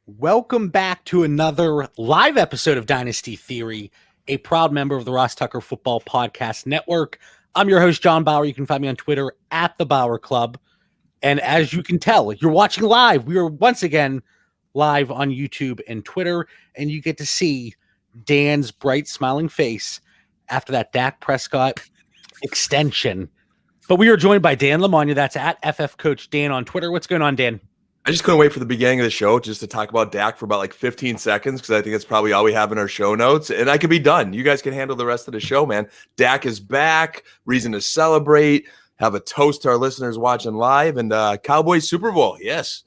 Welcome back to another live episode of Dynasty Theory, a proud member of the Ross Tucker Football Podcast Network. I'm your host, John Bauer. You can find me on Twitter at the Bauer Club. And as you can tell, you're watching live. We are once again live on YouTube and Twitter, and you get to see Dan's bright, smiling face after that Dak Prescott extension. But we are joined by Dan Lamagna. That's at FF Coach Dan on Twitter. What's going on, Dan? I just couldn't wait for the beginning of the show just to talk about Dak for about like 15 seconds because I think that's probably all we have in our show notes. And I could be done. You guys can handle the rest of the show, man. Dak is back. Reason to celebrate. Have a toast to our listeners watching live. And Cowboys Super Bowl. Yes.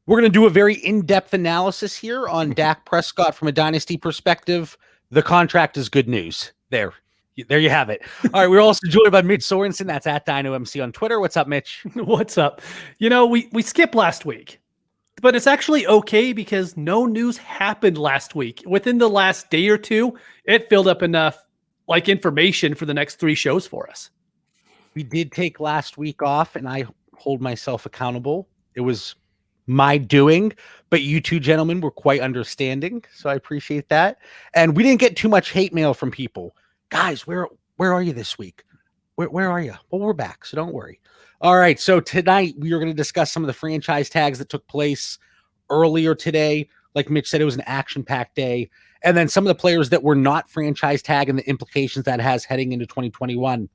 We're going to do a very in-depth analysis here on Dak Prescott from a dynasty perspective. The contract is good news. There you have it. All right, we're also joined by Mitch Sorensen. That's at DynoMC on Twitter. What's up, Mitch? What's up? You know, we skipped last week, but it's actually okay because no news happened last week. Within the last day or two, it filled up enough like information for the next 3 shows for us. We did take last week off, and I hold myself accountable. It was my doing, but you two gentlemen were quite understanding, so I appreciate that. And we didn't get too much hate mail from people. Guys, where are you this week? Where are you? Well, we're back, so don't worry. All right, so tonight we are going to discuss some of the franchise tags that took place earlier today. Like Mitch said, it was an action-packed day. And then some of the players that were not franchise tag and the implications that has heading into 2021.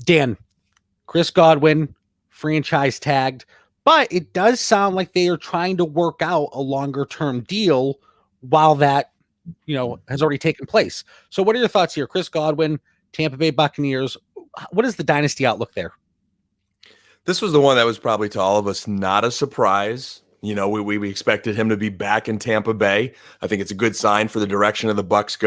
Dan, Chris Godwin, franchise tagged, but it does sound like they are trying to work out a longer-term deal while that has already taken place. So what are your thoughts here? Chris Godwin, Tampa Bay Buccaneers. What is the dynasty outlook there? This was the one that was probably to all of us not a surprise. We expected him to be back in Tampa Bay. I think it's a good sign for the direction of the Bucs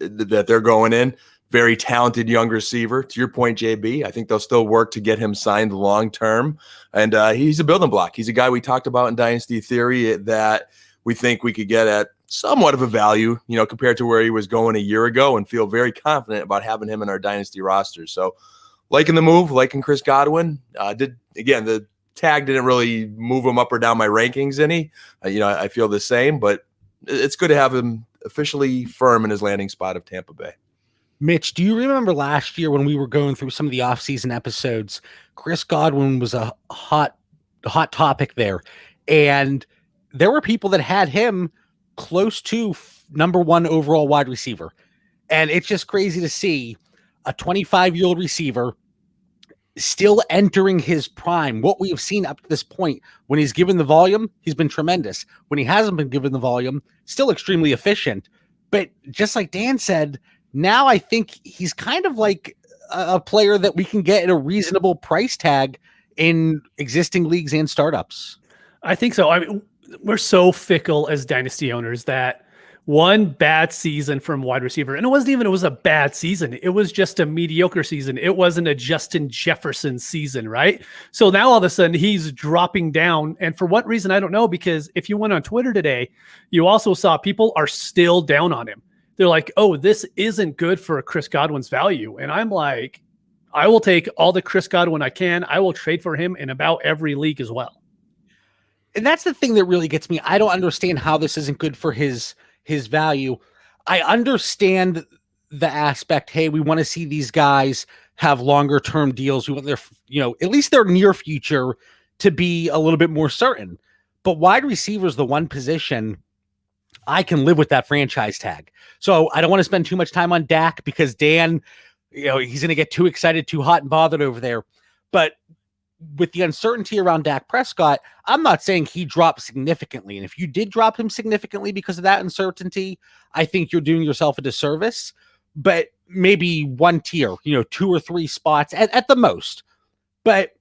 that they're going in. Very talented young receiver. To your point, JB, I think they'll still work to get him signed long term. And he's a building block. He's a guy we talked about in Dynasty Theory that we think we could get at somewhat of a value, compared to where he was going a year ago, and feel very confident about having him in our dynasty roster. So liking the move, liking Chris Godwin. The tag didn't really move him up or down my rankings any. I feel the same, but it's good to have him officially firm in his landing spot of Tampa Bay. Mitch, do you remember last year when we were going through some of the offseason episodes, Chris Godwin was a hot topic there. And there were people that had him close to number 1 overall wide receiver. And it's just crazy to see a 25-year-old receiver still entering his prime. What we have seen up to this point, when he's given the volume, he's been tremendous. When he hasn't been given the volume, still extremely efficient. But just like Dan said, now I think he's kind of like a player that we can get at a reasonable price tag in existing leagues and startups. I think so. I mean, we're so fickle as dynasty owners that one bad season from wide receiver, and it was a bad season. It was just a mediocre season. It wasn't a Justin Jefferson season, right? So now all of a sudden he's dropping down. And for what reason, I don't know, because if you went on Twitter today, you also saw people are still down on him. They're like, oh, this isn't good for Chris Godwin's value. And I'm like, I will take all the Chris Godwin I can. I will trade for him in about every league as well. And that's the thing that really gets me. I don't understand how this isn't good for his value. I understand the aspect, hey, we want to see these guys have longer term deals. We want their, at least their near future to be a little bit more certain. But wide receiver is the one position I can live with that franchise tag. So I don't want to spend too much time on Dak because Dan, he's going to get too excited, too hot and bothered over there. But with the uncertainty around Dak Prescott, I'm not saying he dropped significantly. And if you did drop him significantly because of that uncertainty, I think you're doing yourself a disservice. But maybe one tier, 2 or 3 spots at the most. But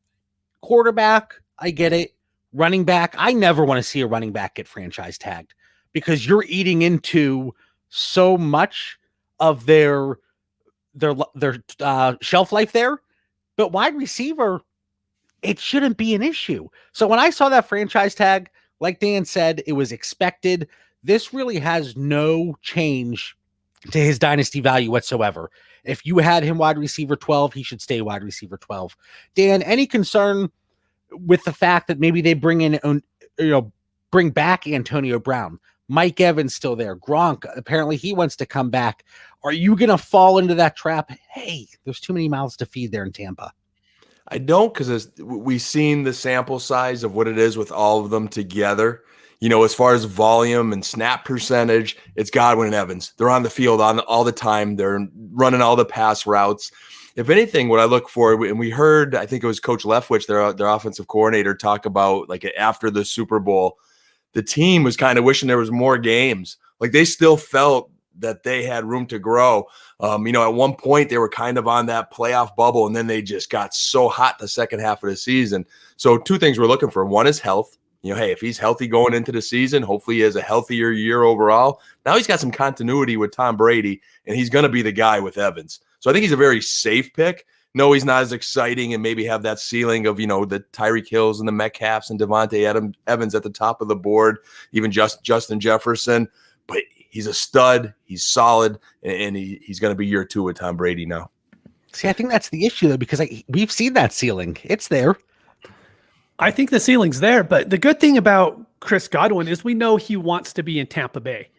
quarterback, I get it. Running back, I never want to see a running back get franchise tagged because you're eating into so much of their shelf life there. But wide receiver, it shouldn't be an issue. So when I saw that franchise tag, like Dan said, it was expected. This really has no change to his dynasty value whatsoever. If you had him wide receiver 12, he should stay wide receiver 12. Dan, any concern with the fact that maybe they bring back Antonio Brown? Mike Evans still there. Gronk, apparently he wants to come back. Are you going to fall into that trap? Hey, there's too many mouths to feed there in Tampa. I don't, because we've seen the sample size of what it is with all of them together. As far as volume and snap percentage, it's Godwin and Evans. They're on the field all the time. They're running all the pass routes. If anything, what I look for, and we heard, I think it was Coach Leftwich, their offensive coordinator, talk about like after the Super Bowl, the team was kind of wishing there was more games. Like they still felt that they had room to grow. At one point they were kind of on that playoff bubble, and then they just got so hot the second half of the season. So two things we're looking for. One is health. Hey, if he's healthy going into the season, hopefully he has a healthier year overall. Now he's got some continuity with Tom Brady, and he's going to be the guy with Evans. So I think he's a very safe pick. No, he's not as exciting and maybe have that ceiling of, the Tyreek Hills and the Metcalfs and Devontae Evans at the top of the board, even Justin Jefferson. But he's a stud. He's solid, and he's going to be year 2 with Tom Brady now. See, I think that's the issue, though, because we've seen that ceiling. It's there. I think the ceiling's there, but the good thing about Chris Godwin is we know he wants to be in Tampa Bay.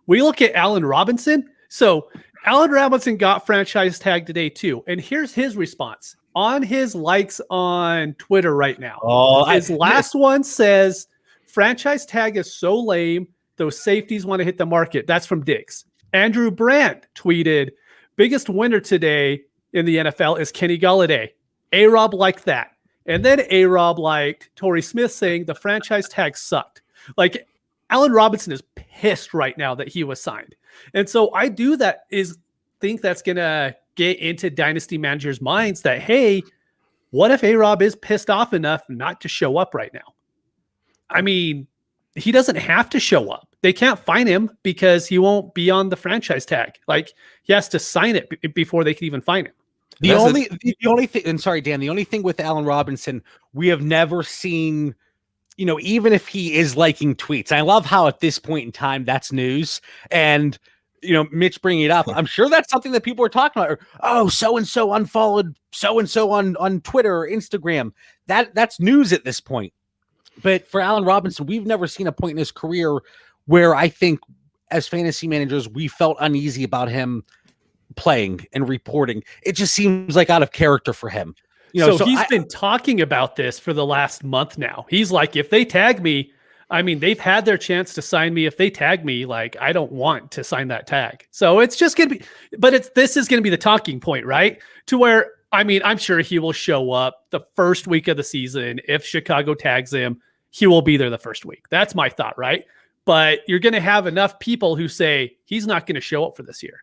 We look at Allen Robinson. So Allen Robinson got franchise tag today too. And here's his response on his likes on Twitter right now. His last one says, franchise tag is so lame. Those safeties want to hit the market. That's from Diggs. Andrew Brandt tweeted, biggest winner today in the NFL is Kenny Golladay. A-Rob liked that. And then A-Rob liked Torrey Smith saying the franchise tag sucked. Like Allen Robinson is pissed right now that he was signed. And so I think that's going to get into dynasty managers' minds that, hey, what if A-Rob is pissed off enough not to show up right now? I mean, he doesn't have to show up. They can't fine him because he won't be on the franchise tag. Like he has to sign it before they can even fine him. The only thing, and sorry, Dan, the only thing with Allen Robinson, we have never seen, even if he is liking tweets. I love how at this point in time, that's news. And, Mitch bringing it up, I'm sure that's something that people are talking about. Oh, so-and-so unfollowed so-and-so on Twitter or Instagram. That's news at this point. But for Allen Robinson, we've never seen a point in his career where I think as fantasy managers, we felt uneasy about him playing and reporting. It just seems like out of character for him. So he's been talking about this for the last month now. He's like, if they tag me, I mean, they've had their chance to sign me. If they tag me, like, I don't want to sign that tag. So it's just going to be, but this is going to be the talking point, right? To where, I mean, I'm sure he will show up the first week of the season. If Chicago tags him, he will be there the first week. That's my thought, right? But you're going to have enough people who say he's not going to show up for this year.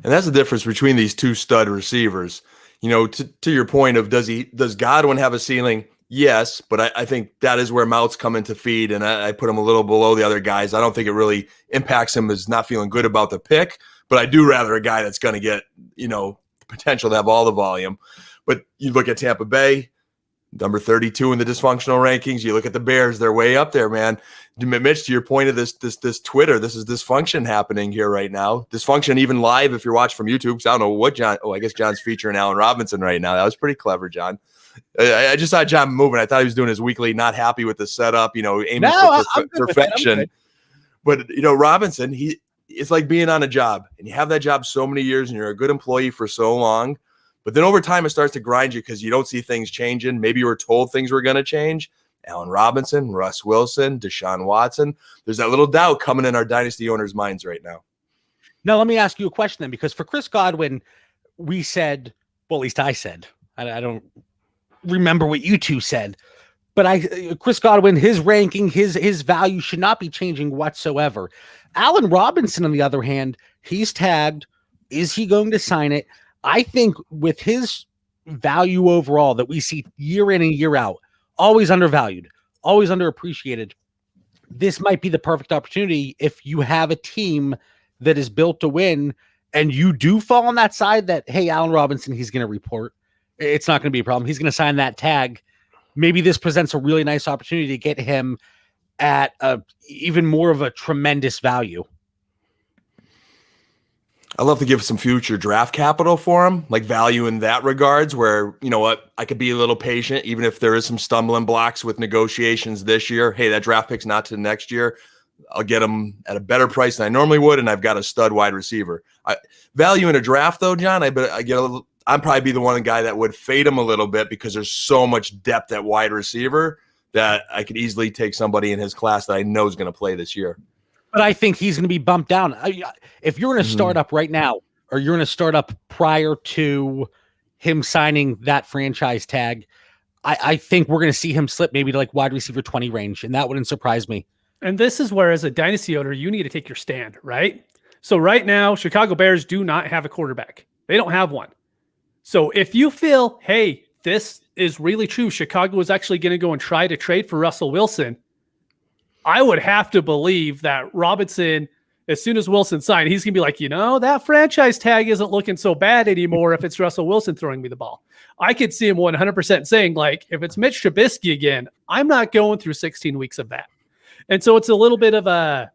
And that's the difference between these two stud receivers. To your point of does Godwin have a ceiling? Yes, but I think that is where mouths come into feed, and I put him a little below the other guys. I don't think it really impacts him as not feeling good about the pick, but I do rather a guy that's going to get, the potential to have all the volume. But you look at Tampa Bay, number 32 in the dysfunctional rankings. You look at the Bears, they're way up there, man. Mitch, to your point of this Twitter, this is dysfunction happening here right now. Dysfunction even live if you're watching from YouTube. Because I don't know what I guess John's featuring Allen Robinson right now. That was pretty clever, John. I just saw John moving. I thought he was doing his weekly not happy with the setup, aiming for perfection. But, Robinson, it's like being on a job. And you have that job so many years and you're a good employee for so long. But then over time, it starts to grind you because you don't see things changing. Maybe you were told things were going to change. Allen Robinson, Russ Wilson, Deshaun Watson. There's that little doubt coming in our dynasty owners' minds right now. Now, let me ask you a question then, because for Chris Godwin, we said, well, at least I said, I don't remember what you two said, but Chris Godwin, his ranking, his value should not be changing whatsoever. Allen Robinson, on the other hand, he's tagged. Is he going to sign it? I think with his value overall that we see year in and year out, always undervalued, always underappreciated, this might be the perfect opportunity if you have a team that is built to win and you do fall on that side that, hey, Allen Robinson, he's going to report. It's not going to be a problem. He's going to sign that tag. Maybe this presents a really nice opportunity to get him at even more of a tremendous value. I'd love to give some future draft capital for him, like value in that regards, where, you know what, I could be a little patient, even if there is some stumbling blocks with negotiations this year. Hey, that draft pick's not to next year. I'll get him at a better price than I normally would, and I've got a stud wide receiver. Value in a draft, though, John, I'd probably be the one guy that would fade him a little bit because there's so much depth at wide receiver that I could easily take somebody in his class that I know is going to play this year. But I think he's going to be bumped down. If you're in a startup right now, or you're in a startup prior to him signing that franchise tag, I think we're going to see him slip maybe to like wide receiver 20 range, and that wouldn't surprise me. And this is where, as a dynasty owner, you need to take your stand, right? So right now, Chicago Bears do not have a quarterback. They don't have one. So if you feel, hey, this is really true, Chicago is actually going to go and try to trade for Russell Wilson, I would have to believe that Robinson, as soon as Wilson signed, he's going to be like, that franchise tag isn't looking so bad anymore if it's Russell Wilson throwing me the ball. I could see him 100% saying, like, if it's Mitch Trubisky again, I'm not going through 16 weeks of that. And so it's a little bit of a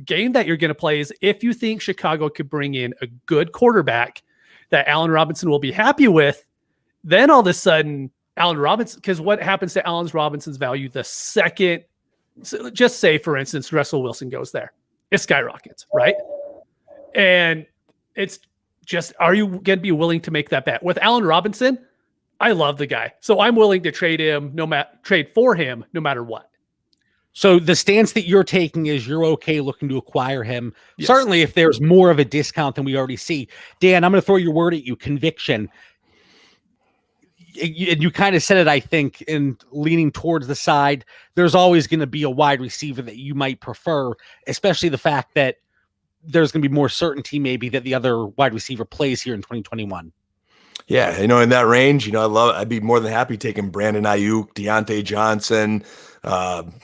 game that you're going to play is if you think Chicago could bring in a good quarterback that Allen Robinson will be happy with, then all of a sudden, Allen Robinson, because what happens to Allen Robinson's value the second, so just say, for instance, Russell Wilson goes there, it skyrockets, right? And it's just, are you going to be willing to make that bet? With Allen Robinson, I love the guy. So I'm willing to trade for him no matter what. So the stance that you're taking is you're okay looking to acquire him. Yes. Certainly if there's more of a discount than we already see. Dan, I'm going to throw your word at you, conviction. You kind of said it, I think, in leaning towards the side. There's always going to be a wide receiver that you might prefer, especially the fact that there's going to be more certainty maybe that the other wide receiver plays here in 2021. Yeah, in that range, I'd be more than happy taking Brandon Ayuk, Deontay Johnson,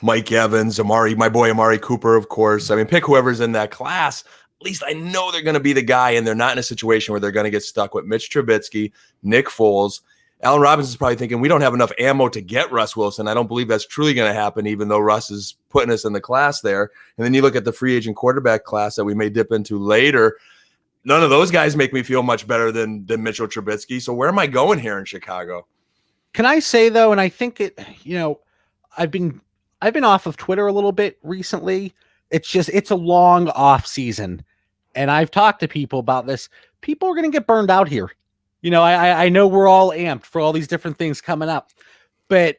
Mike Evans, my boy Amari Cooper, of course. I mean, pick whoever's in that class. At least I know they're going to be the guy, and they're not in a situation where they're going to get stuck with Mitch Trubisky, Nick Foles. Allen Robinson's probably thinking, we don't have enough ammo to get Russ Wilson. I don't believe that's truly going to happen, even though Russ is putting us in the class there. And then you look at the free agent quarterback class that we may dip into later. None of those guys make me feel much better than Mitchell Trubisky. So where am I going here in Chicago? Can I say, though, and I think I've been off of Twitter a little bit recently. It's a long off season. And I've talked to people about this. People are going to get burned out here. I know we're all amped for all these different things coming up, but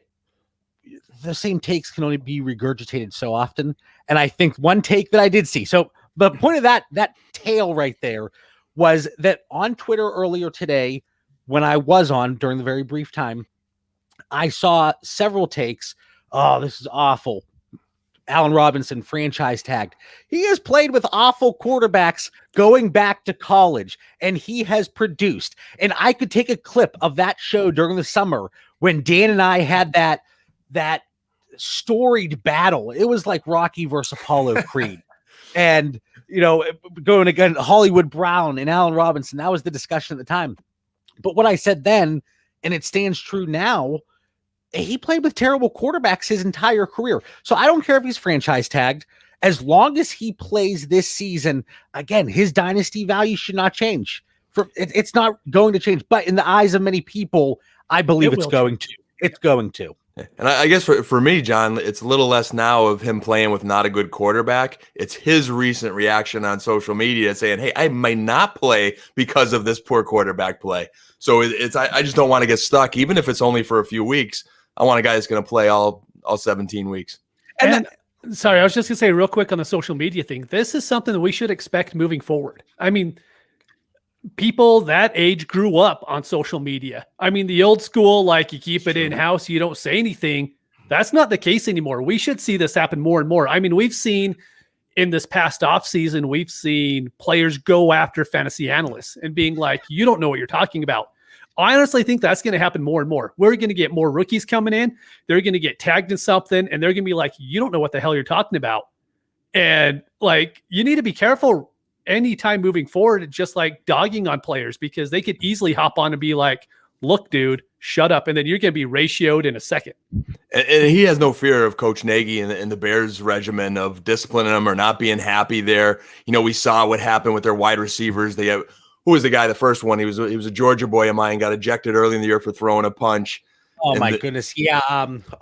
the same takes can only be regurgitated so often. And I think one take that I did see. So the point of that tale right there was that on Twitter earlier today, when I was on during the very brief time, I saw several takes. Oh, this is awful. Allen Robinson franchise tagged. He has played with awful quarterbacks going back to college, and he has produced. And I could take a clip of that show during the summer when Dan and I had that storied battle. It was like Rocky versus Apollo Creed. And, going against Hollywood Brown and Allen Robinson, that was the discussion at the time. But what I said then, and it stands true now, he played with terrible quarterbacks his entire career. So I don't care if he's franchise tagged. As long as he plays this season, again, his dynasty value should not change. It's not going to change. But in the eyes of many people, I believe it's going to. It's going to. And I guess for me, John, it's a little less now of him playing with not a good quarterback. It's his recent reaction on social media saying, hey, I might not play because of this poor quarterback play. So I just don't want to get stuck, even if it's only for a few weeks. I want a guy that's going to play all 17 weeks. And sorry, I was just going to say real quick on the social media thing. This is something that we should expect moving forward. I mean, people that age grew up on social media. I mean, the old school, like you keep it in-house, you don't say anything. That's not the case anymore. We should see this happen more and more. I mean, we've seen in this past offseason, we've seen players go after fantasy analysts and being like, you don't know what you're talking about. I honestly think that's going to happen more and more. We're going to get more rookies coming in. They're going to get tagged in something, and they're going to be like, you don't know what the hell you're talking about. And, like, you need to be careful anytime moving forward, just like dogging on players, because they could easily hop on and be like, look, dude, shut up, and then you're going to be ratioed in a second. And he has no fear of Coach Nagy and the Bears regimen of disciplining them or not being happy there. We saw what happened with their wide receivers. They have, who was the guy, the first one? He was a Georgia boy of mine, got ejected early in the year for throwing a punch. Oh, my goodness. Yeah.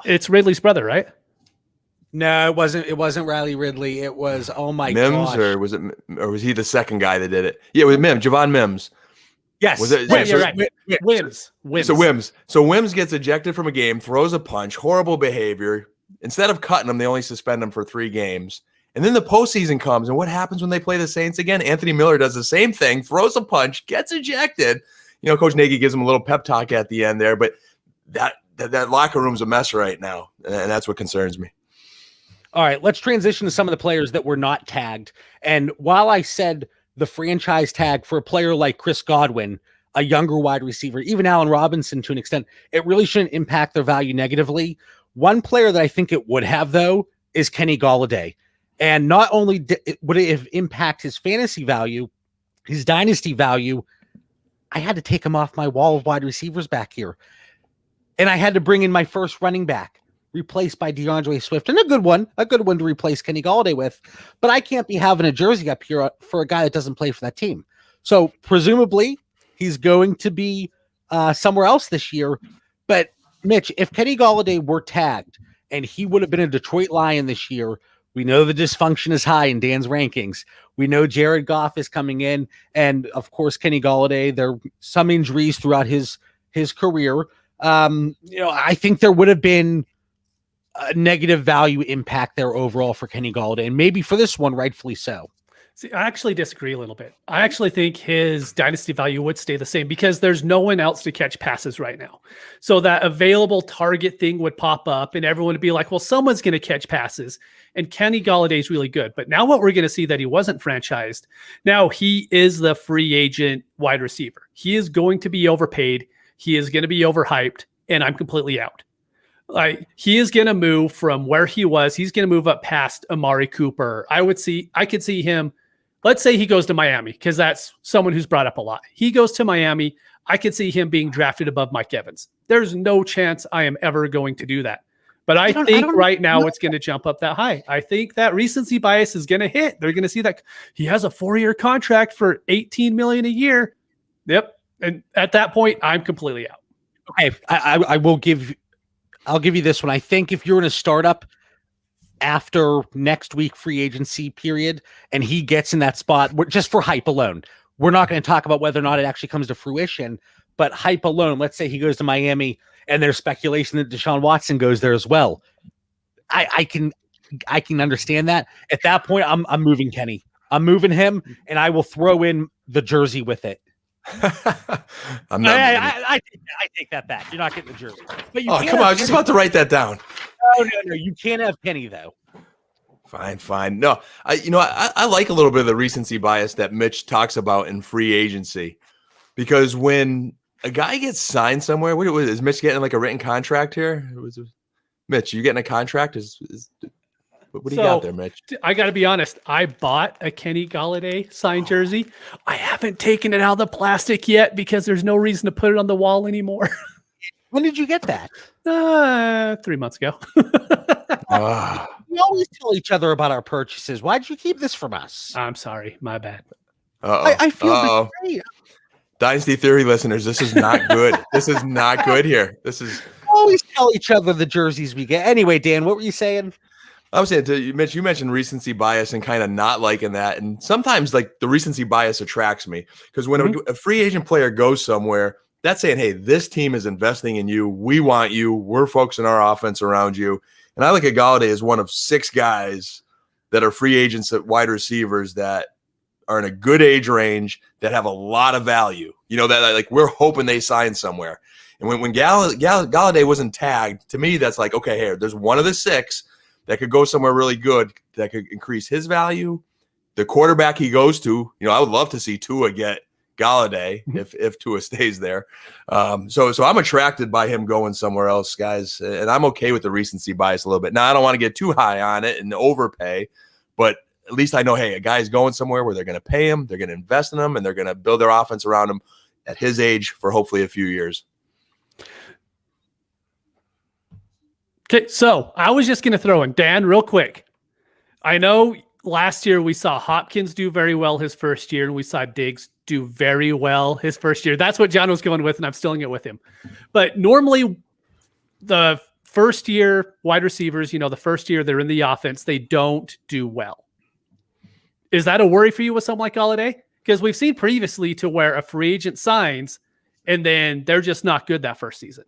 It's Ridley's brother, right? No, it wasn't. It wasn't Riley Ridley. It was, oh my Mims, gosh. or was he the second guy that did it? Yeah, it was Mims, Javon Mims. Yes. Was it? You're right. Wims. So Wims gets ejected from a game, throws a punch, horrible behavior. Instead of cutting him, they only suspend him for 3 games. And then the postseason comes, and what happens when they play the Saints again? Anthony Miller does the same thing, throws a punch, gets ejected. Coach Nagy gives him a little pep talk at the end there, but that locker room's a mess right now, and that's what concerns me. All right, let's transition to some of the players that were not tagged. And while I said the franchise tag for a player like Chris Godwin, a younger wide receiver, even Allen Robinson to an extent, it really shouldn't impact their value negatively. One player that I think it would have, though, is Kenny Golladay. And not only would it impact his fantasy value, his dynasty value, I had to take him off my wall of wide receivers back here. And I had to bring in my first running back, replaced by DeAndre Swift, and a good one to replace Kenny Golladay with. But I can't be having a jersey up here for a guy that doesn't play for that team. So presumably he's going to be somewhere else this year. But Mitch, if Kenny Golladay were tagged and he would have been a Detroit Lion this year, we know the dysfunction is high in Dan's rankings. We know Jared Goff is coming in, and of course Kenny Golladay. There are some injuries throughout his career. I think there would have been a negative value impact there overall for Kenny Golladay, and maybe for this one, rightfully so. See, I actually disagree a little bit. I actually think his dynasty value would stay the same because there's no one else to catch passes right now. So that available target thing would pop up and everyone would be like, well, someone's going to catch passes. And Kenny Golladay is really good. But now what we're going to see that he wasn't franchised. Now he is the free agent wide receiver. He is going to be overpaid. He is going to be overhyped, and I'm completely out. Like, he is going to move from where he was. He's going to move up past Amari Cooper. I could see him. Let's say he goes to Miami, because that's someone who's brought up a lot. He goes to Miami. I could see him being drafted above Mike Evans. There's no chance I am ever going to do that. But I think right now it's going to jump up that high. I think that recency bias is going to hit. They're going to see that he has a 4-year contract for $18 million a year. Yep. And at that point, I'm completely out. Okay. I'll give you this one. I think if you're in a startup after next week free agency period and he gets in that spot, just for hype alone, we're not going to talk about whether or not it actually comes to fruition, but hype alone, let's say he goes to Miami and there's speculation that Deshaun Watson goes there as well. I can understand that. At that point, I'm moving Kenny. I'm moving him, and I will throw in the jersey with it. I take that back. You're not getting the jersey. But come on! I was just about to write that down. No. You can't have Kenny though. Fine. No, I like a little bit of the recency bias that Mitch talks about in free agency, because when a guy gets signed somewhere, is Mitch getting like a written contract here? Mitch, you getting a contract? What do you got there, Mitch? I got to be honest. I bought a Kenny Golladay signed jersey. I haven't taken it out of the plastic yet because there's no reason to put it on the wall anymore. When did you get that? 3 months ago. We always tell each other about our purchases. Why did you keep this from us? I'm sorry. My bad. I feel betrayed. Dynasty Theory listeners, this is not good. This is not good here. Always tell each other the jerseys we get. Anyway, Dan, what were you saying? I was saying to you, Mitch, you mentioned recency bias and kind of not liking that. And sometimes like the recency bias attracts me, because when a free agent player goes somewhere, that's saying, hey, this team is investing in you. We want you. We're focusing our offense around you. And I look at Golladay as one of 6 guys that are free agents at wide receivers that are in a good age range, that have a lot of value. That like we're hoping they sign somewhere. And when Golladay wasn't tagged, to me, that's like, okay, here, there's one of the 6 that could go somewhere really good, that could increase his value. The quarterback he goes to, I would love to see Tua get Golladay if Tua stays there. So I'm attracted by him going somewhere else, guys, and I'm okay with the recency bias a little bit. Now, I don't want to get too high on it and overpay, but at least I know, hey, a guy's going somewhere where they're going to pay him, they're going to invest in him, and they're going to build their offense around him at his age for hopefully a few years. Okay, so I was just going to throw in Dan real quick. I know last year we saw Hopkins do very well his first year, and we saw Diggs do very well his first year. That's what John was going with, and I'm stealing it with him. But normally, the first year wide receivers, the first year they're in the offense, they don't do well. Is that a worry for you with someone like Golladay? Because we've seen previously to where a free agent signs, and then they're just not good that first season.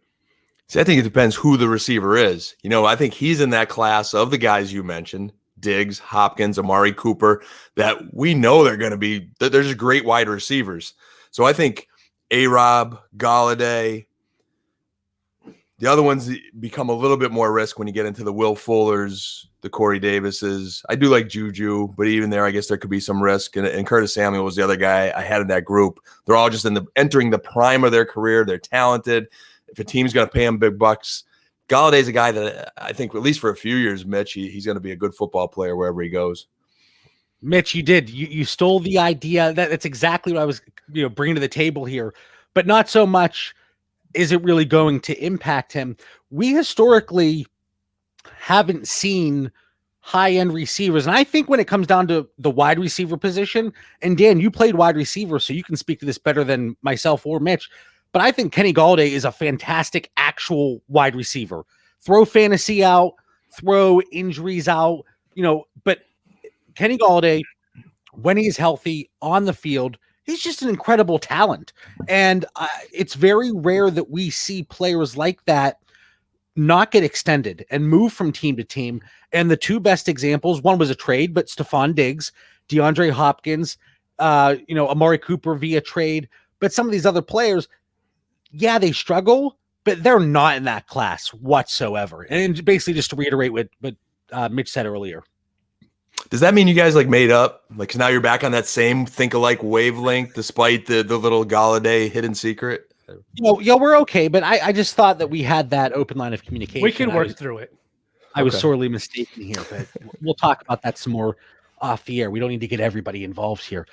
See, I think it depends who the receiver is. I think he's in that class of the guys you mentioned, Diggs, Hopkins, Amari Cooper, that we know they're going to be, they're just great wide receivers. So I think A-Rob, Golladay, the other ones become a little bit more risk when you get into the Will Fullers, the Corey Davises. I do like Juju, but even there, I guess there could be some risk. And Curtis Samuel was the other guy I had in that group. They're all just entering the prime of their career. They're talented. If a team's going to pay him big bucks, Galladay's a guy that I think, at least for a few years, Mitch, he's going to be a good football player wherever he goes. Mitch, you did. You stole the idea. That's exactly what I was bringing to the table here. But not so much is it really going to impact him. We historically haven't seen high-end receivers. And I think when it comes down to the wide receiver position, and Dan, you played wide receiver, so you can speak to this better than myself or Mitch, but I think Kenny Golladay is a fantastic actual wide receiver. Throw fantasy out, throw injuries out, but Kenny Golladay, when he's healthy on the field, he's just an incredible talent. And it's very rare that we see players like that not get extended and move from team to team. And the two best examples, one was a trade, but Stephon Diggs, DeAndre Hopkins, Amari Cooper via trade. But some of these other players, yeah, they struggle, but they're not in that class whatsoever. And basically, just to reiterate what Mitch said earlier. Does that mean you guys made up? 'Cause now you're back on that same think-alike wavelength, despite the little Golladay hidden secret? We're okay, but I just thought that we had that open line of communication. We can work through it. I was sorely mistaken here, but we'll talk about that some more off the air. We don't need to get everybody involved here.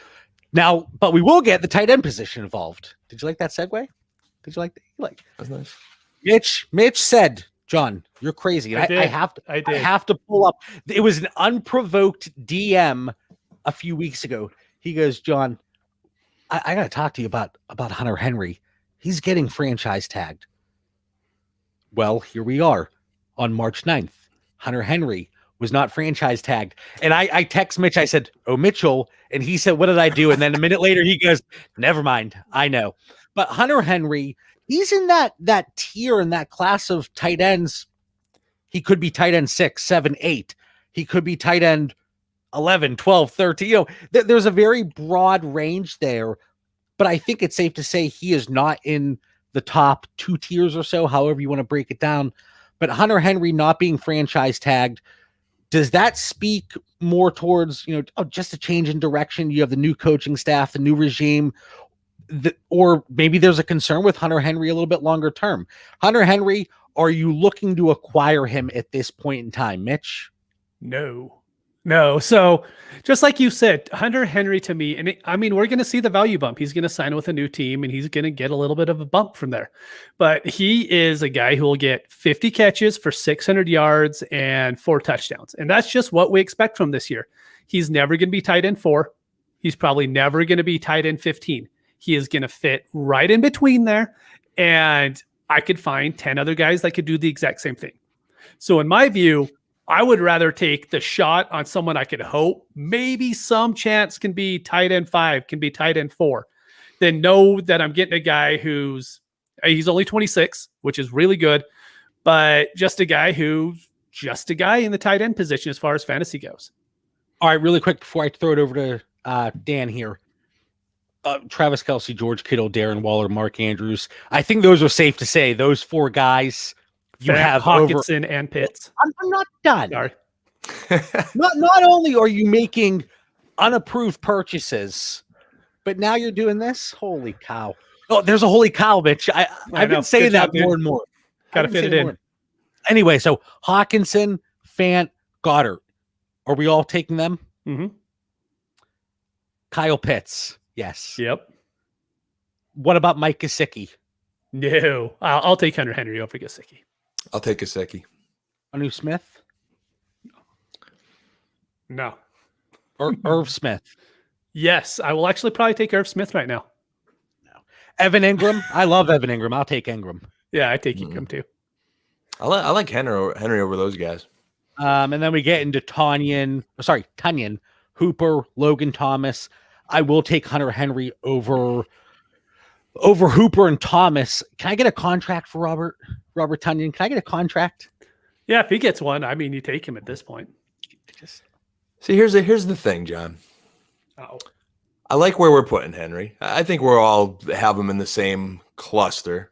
Now, but we will get the tight end position involved. Did you like that segue? Did you like that? That's nice. Mitch said, John, you're crazy. And I have to pull up. It was an unprovoked DM a few weeks ago. He goes, John, I got to talk to you about Hunter Henry. He's getting franchise tagged. Well, here we are on March 9th. Hunter Henry was not franchise tagged. And I text Mitch. I said, oh, Mitchell. And he said, what did I do? And then a minute later, he goes, never mind. I know. But Hunter Henry, he's in that tier in that class of tight ends. He could be tight end 6, 7, 8. He could be tight end 11, 12, 13. There's a very broad range there. But I think it's safe to say he is not in the top 2 tiers or so, however you want to break it down. But Hunter Henry not being franchise tagged, does that speak more towards, just a change in direction? You have the new coaching staff, the new regime, or maybe there's a concern with Hunter Henry a little bit longer term. Hunter Henry, are you looking to acquire him at this point in time, Mitch? No. So just like you said, Hunter Henry to me, and we're going to see the value bump. He's going to sign with a new team and he's going to get a little bit of a bump from there. But he is a guy who will get 50 catches for 600 yards and 4 touchdowns. And that's just what we expect from this year. He's never going to be tight end 4. He's probably never going to be tight end 15. He is going to fit right in between there. And I could find 10 other guys that could do the exact same thing. So in my view, I would rather take the shot on someone I could hope maybe some chance can be tight end 5, can be tight end 4, than know that I'm getting a guy he's only 26, which is really good, but just a guy in the tight end position as far as fantasy goes. All right, really quick before I throw it over to Dan here. Travis Kelce, George Kittle, Darren Waller, Mark Andrews. I think those are safe to say. Those 4 guys you have Hawkinson and Pitts. I'm not done. Sorry. Not only are you making unapproved purchases, but now you're doing this. Holy cow! Oh, there's a holy cow, Mitch. I've been saying that more and more. Got to fit it in. Anyway, so Hawkinson, Fant, Goddard. Are we all taking them? Mm-hmm. Kyle Pitts. Yes. Yep. What about Mike Gesicki? No. I'll take Hunter Henry over Gesicki. I'll take Gesicki. Anu Smith No. or Irv Smith? Yes, I will actually probably take Irv Smith right now. Evan Ingram. I love Evan Ingram. I'll take Ingram. Yeah, I take Ingram too. I like Henry over those guys. And then we get into Tunyon, Hooper, Logan Thomas. I will take Hunter Henry over Hooper and Thomas. Can I get a contract for Robert Tunyon? Can I get a contract? Yeah, if he gets one, I mean, you take him at this point. See, here's the thing, John. Oh, I like where we're putting Henry. I think we're all have him in the same cluster.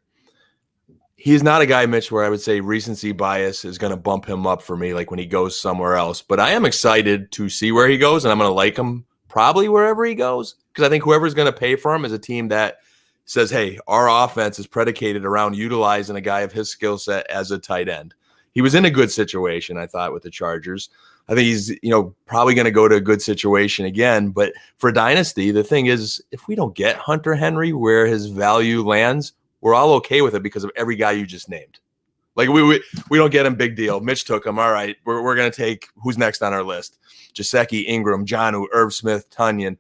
He's not a guy, Mitch, where I would say recency bias is going to bump him up for me, like when he goes somewhere else. But I am excited to see where he goes, and I'm going to like him probably wherever he goes, because I think whoever's going to pay for him is a team that says, hey, our offense is predicated around utilizing a guy of his skill set as a tight end. He was in a good situation, I thought, with the Chargers. I think he's, probably going to go to a good situation again. But for Dynasty, the thing is, if we don't get Hunter Henry where his value lands, we're all okay with it because of every guy you just named. Like we don't get him, big deal. Mitch took him. All right, we're going to take who's next on our list: Gesicki, Ingram, Jonnu, Irv Smith, Tunyon.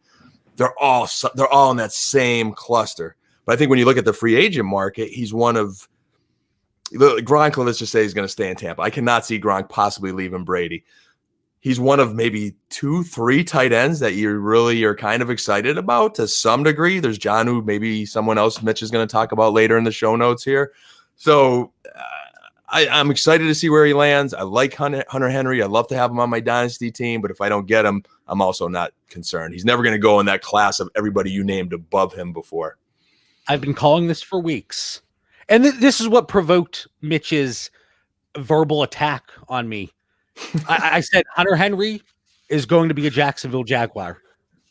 They're all in that same cluster. But I think when you look at the free agent market, he's one of Gronk. Let's just say he's going to stay in Tampa. I cannot see Gronk possibly leaving Brady. He's one of maybe 2-3 tight ends that you really are kind of excited about to some degree. There's Jonnu, maybe someone else Mitch is going to talk about later in the show notes here. So I'm excited to see where he lands. I like Hunter Henry. I'd love to have him on my Dynasty team, but if I don't get him, I'm also not concerned. He's never going to go in that class of everybody you named above him before. I've been calling this for weeks. And this is what provoked Mitch's verbal attack on me. I said Hunter Henry is going to be a Jacksonville Jaguar.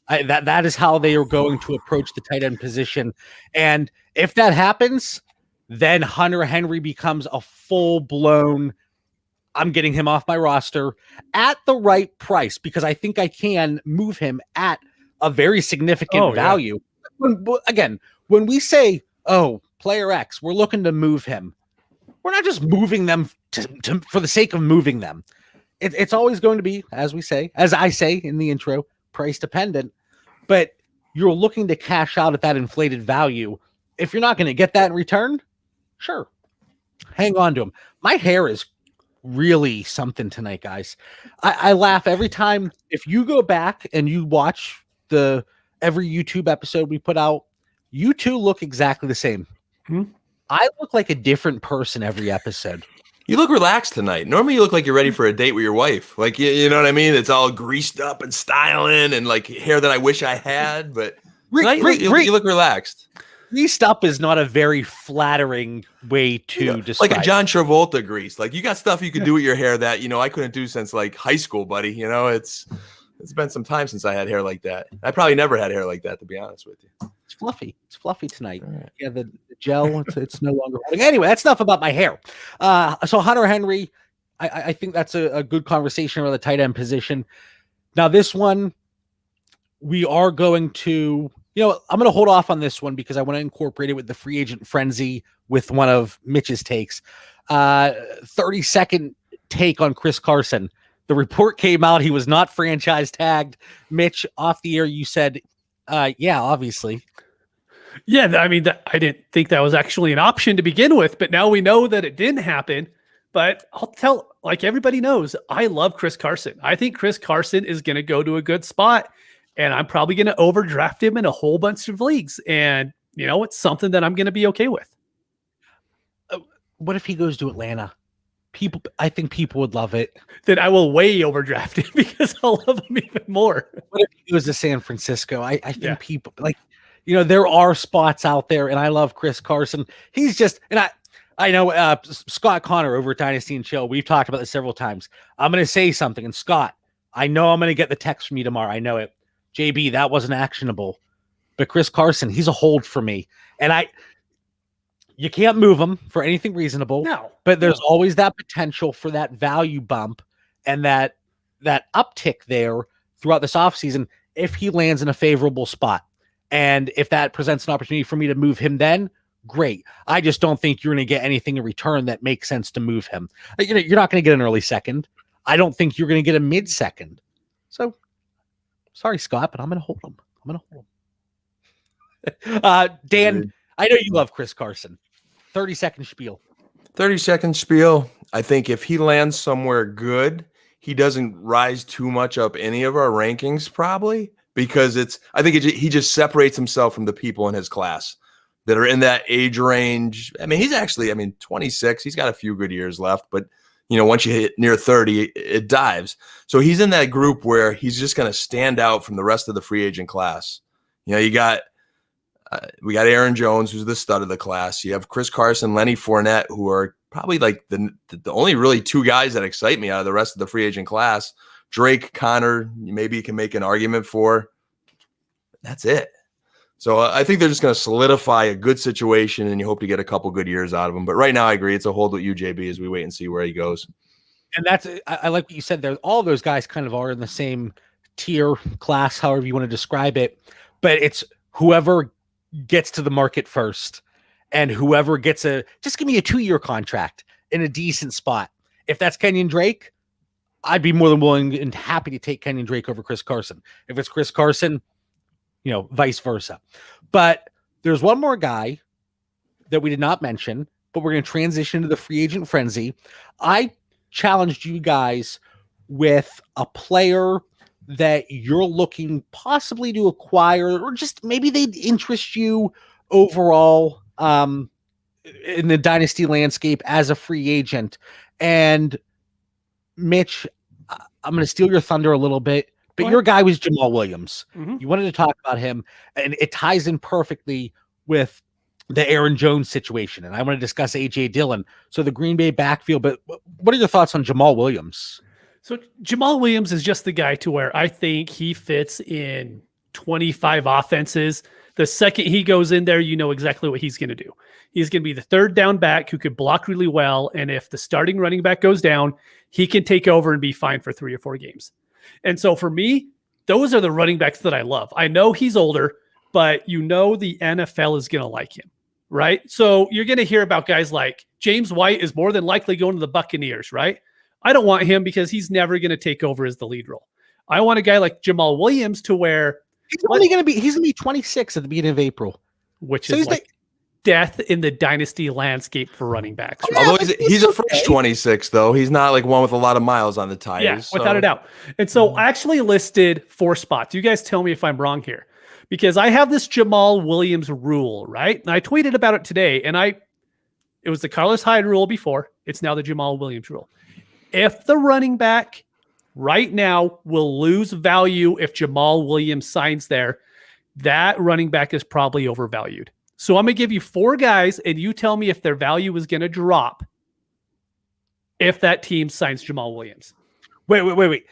That is how they are going to approach the tight end position. And if that happens, then Hunter Henry becomes a full-blown, I'm getting him off my roster at the right price, because I think I can move him at a very significant value. Again, when we say, player X, we're looking to move him, we're not just moving them for the sake of moving them. It's always going to be, as I say in the intro, price dependent, but you're looking to cash out at that inflated value. If you're not going to get that in return, sure, hang on to him. My hair is really something tonight, guys. I laugh every time. If you go back and you watch every YouTube episode we put out, you two look exactly the same. I look like a different person every episode. You look relaxed tonight. Normally you look like you're ready for a date with your wife. Like, you know what I mean? It's all greased up and styling and like hair that I wish I had, but tonight you look relaxed. Greased up is not a very flattering way to describe. Like a John Travolta grease. Like you got stuff you could do with your hair that, I couldn't do since like high school, buddy. It's been some time since I had hair like that. I probably never had hair like that, to be honest with you. It's fluffy. It's fluffy tonight. Right. Yeah, the gel, it's no longer holding. Anyway, that's enough about my hair. So Hunter Henry, I think that's a good conversation around the tight end position. Now, this one, we are going to, I'm going to hold off on this one because I want to incorporate it with the free agent frenzy with one of Mitch's takes. 30-second take on Chris Carson. The report came out. He was not franchise tagged. Mitch, off the air, you said, yeah, obviously. Yeah, I mean, I didn't think that was actually an option to begin with, but now we know that it didn't happen. But I'll tell, like everybody knows, I love Chris Carson. I think Chris Carson is going to go to a good spot, and I'm probably going to overdraft him in a whole bunch of leagues. And, it's something that I'm going to be okay with. What if he goes to Atlanta? I think people would love it. Then I will way overdraft him because I'll love him even more. What if he goes to San Francisco? I think people like, there are spots out there, and I love Chris Carson. He's just, and I know Scott Connor over at Dynasty and Chill. We've talked about this several times. I'm going to say something, and Scott, I know I'm going to get the text from you tomorrow. I know it. JB, that wasn't actionable, but Chris Carson, he's a hold for me, and you can't move him for anything reasonable. No, but there's always that potential for that value bump and that uptick there throughout this offseason if he lands in a favorable spot. And if that presents an opportunity for me to move him, then great. I just don't think you're going to get anything in return that makes sense to move him. You're not going to get an early second. I don't think you're going to get a mid second. So sorry, Scott, but I'm going to hold him. Dan, I know you love Chris Carson. 30-second spiel. 30-second spiel. I think if he lands somewhere good, he doesn't rise too much up any of our rankings probably, because he just separates himself from the people in his class that are in that age range. I mean, he's actually, 26. He's got a few good years left, but once you hit near 30, it dives. So he's in that group where he's just going to stand out from the rest of the free agent class. We got Aaron Jones, who's the stud of the class. You have Chris Carson, Lenny Fournette, who are probably like the only really two guys that excite me out of the rest of the free agent class. Drake, Connor, maybe you can make an argument for. That's it. So I think they're just going to solidify a good situation, and you hope to get a couple good years out of him. But right now, I agree. It's a hold with UJB as we wait and see where he goes. And I like what you said there. All of those guys kind of are in the same tier, class, however you want to describe it. But it's whoever gets to the market first, and whoever gets just give me a 2-year contract in a decent spot. If that's Kenyon Drake, I'd be more than willing and happy to take Kenyon Drake over Chris Carson. If it's Chris Carson, vice versa. But there's one more guy that we did not mention, but we're going to transition to the free agent frenzy. I challenged you guys with a player that you're looking possibly to acquire, or just maybe they'd interest you overall in the dynasty landscape as a free agent. And Mitch, I'm going to steal your thunder a little bit, but your guy was Jamal Williams. Mm-hmm. You wanted to talk about him, and it ties in perfectly with the Aaron Jones situation. And I want to discuss A.J. Dillon. So the Green Bay backfield, but what are your thoughts on Jamal Williams? So Jamal Williams is just the guy to where I think he fits in 25 offenses. The second he goes in there, you know exactly what he's going to do. He's going to be the third down back who could block really well. And if the starting running back goes down, he can take over and be fine for 3 or 4 games. And so for me, those are the running backs that I love. I know he's older, but the NFL is going to like him, right? So you're going to hear about guys like James White is more than likely going to the Buccaneers, right? I don't want him because he's never going to take over as the lead role. I want a guy like Jamal Williams to where he's going to be 26 at the beginning of April, which is like death in the dynasty landscape for running backs. Right? Although he's a fresh 26, though. He's not like one with a lot of miles on the tires. Yeah, without a doubt. And so I actually listed 4 spots. You guys tell me if I'm wrong here, because I have this Jamal Williams rule, right? And I tweeted about it today, and it was the Carlos Hyde rule before. It's now the Jamal Williams rule. If the running back right now will lose value if Jamal Williams signs there, that running back is probably overvalued. So I'm going to give you 4 guys, and you tell me if their value is going to drop if that team signs Jamal Williams. Wait.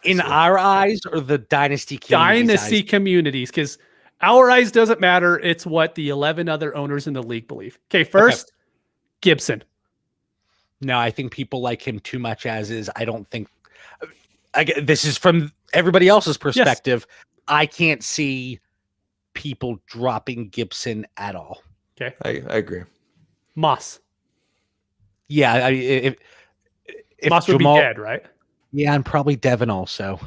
In our eyes or the dynasty communities, because our eyes doesn't matter. It's what the 11 other owners in the league believe. Okay, first, Gibson. No, I think people like him too much as is. I don't think this is from everybody else's perspective. Yes. I can't see people dropping Gibson at all. Okay. I agree. Moss. Yeah. If Moss Jamal, would be dead, right? Yeah. And probably Devin also.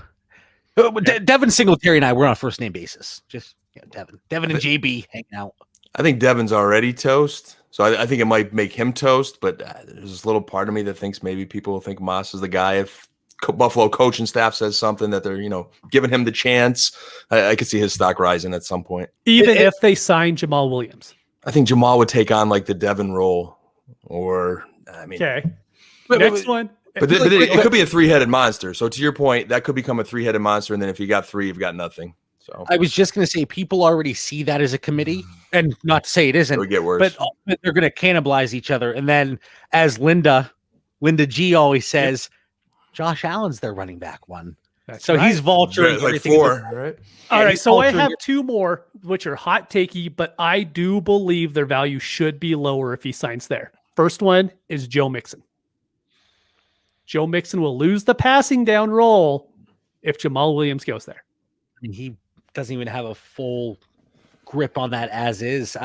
Devin Singletary and I were on a first name basis. Just Devin and JB hanging out. I think Devin's already toast. So I think it might make him toast, but there's this little part of me that thinks maybe people will think Moss is the guy. If Buffalo coaching staff says something that they're, giving him the chance, I could see his stock rising at some point. Even if they sign Jamal Williams. I think Jamal would take on like the Devin role okay. Next one. But it could be a 3-headed monster. So to your point, that could become a 3-headed monster. And then if you got 3, you've got nothing. So I was just going to say, people already see that as a committee, and not to say it isn't, it would get worse. But they're going to cannibalize each other. And then, as Linda G always says, Josh Allen's their running back one. That's so right. He's vulturing like 4, right? All right. So I have 2 more, which are hot takey, but I do believe their value should be lower if he signs there. First one is Joe Mixon. Joe Mixon will lose the passing down role if Jamal Williams goes there. I mean, he doesn't even have a full grip on that as is.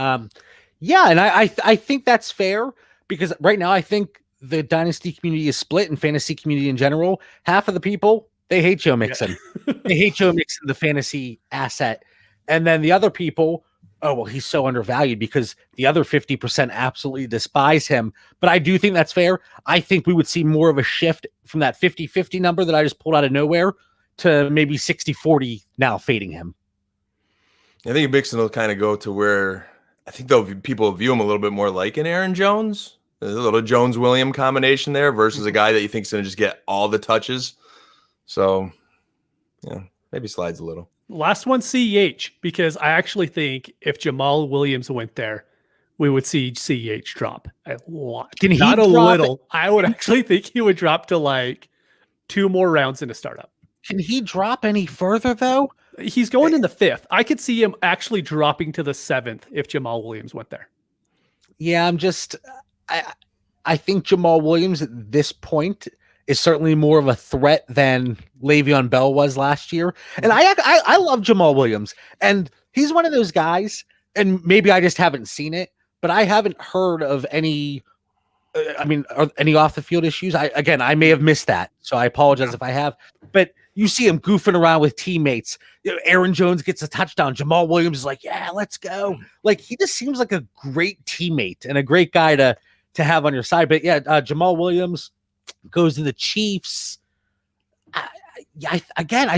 Yeah, and I think that's fair because right now I think the dynasty community is split and fantasy community in general. Half of the people, they hate Joe Mixon. Yeah. They hate Joe Mixon, the fantasy asset. And then the other people, oh, well, he's so undervalued because the other 50% absolutely despise him. But I do think that's fair. I think we would see more of a shift from that 50-50 number that I just pulled out of nowhere to maybe 60-40 now fading him. I think Mixon will kind of go to where I think people view him a little bit more like an Aaron Jones, a little Jones-Williams combination there versus a guy that you think is going to just get all the touches. So, yeah, maybe slides a little. Last one, CEH, because I actually think if Jamal Williams went there, we would see CEH drop a lot. Can he Not a drop little. I would actually think he would drop to like 2 more rounds in a startup. Can he drop any further, though? He's going in the 5th. I could see him actually dropping to the 7th if Jamal Williams went there. Yeah, I think Jamal Williams at this point is certainly more of a threat than Le'Veon Bell was last year. And I love Jamal Williams. And he's one of those guys, and maybe I just haven't seen it, but I haven't heard of any any off the field issues. I may have missed that. So I apologize if I have. But you see him goofing around with teammates. Aaron Jones gets a touchdown. Jamal Williams is like, yeah, let's go. Like, he just seems like a great teammate and a great guy to have on your side. But yeah, Jamal Williams goes to the Chiefs. I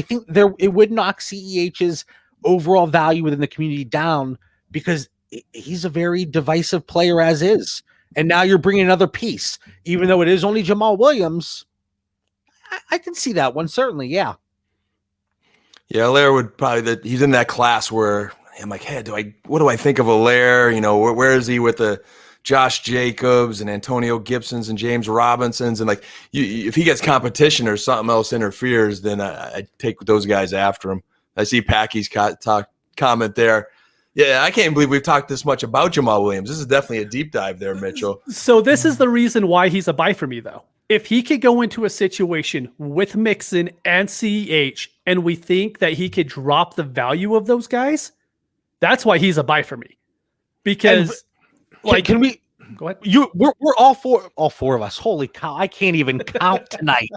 think it would knock CEH's overall value within the community down because he's a very divisive player as is. And now you're bringing another piece, even though it is only Jamal Williams. I can see that one, certainly, yeah. Yeah, Allaire would probably he's in that class where I'm like, hey, what do I think of Allaire? You know, where is he with the Josh Jacobs and Antonio Gibsons and James Robinsons? And like, if he gets competition or something else interferes, then I take those guys after him. I see Packy's comment there. Yeah, I can't believe we've talked this much about Jamal Williams. This is definitely a deep dive there, Mitchell. So this is the reason why he's a buy for me, though. If he could go into a situation with Mixon and CEH, and we think that he could drop the value of those guys, that's why he's a buy for me. Because, can we go ahead? We're all four of us. Holy cow! I can't even count tonight.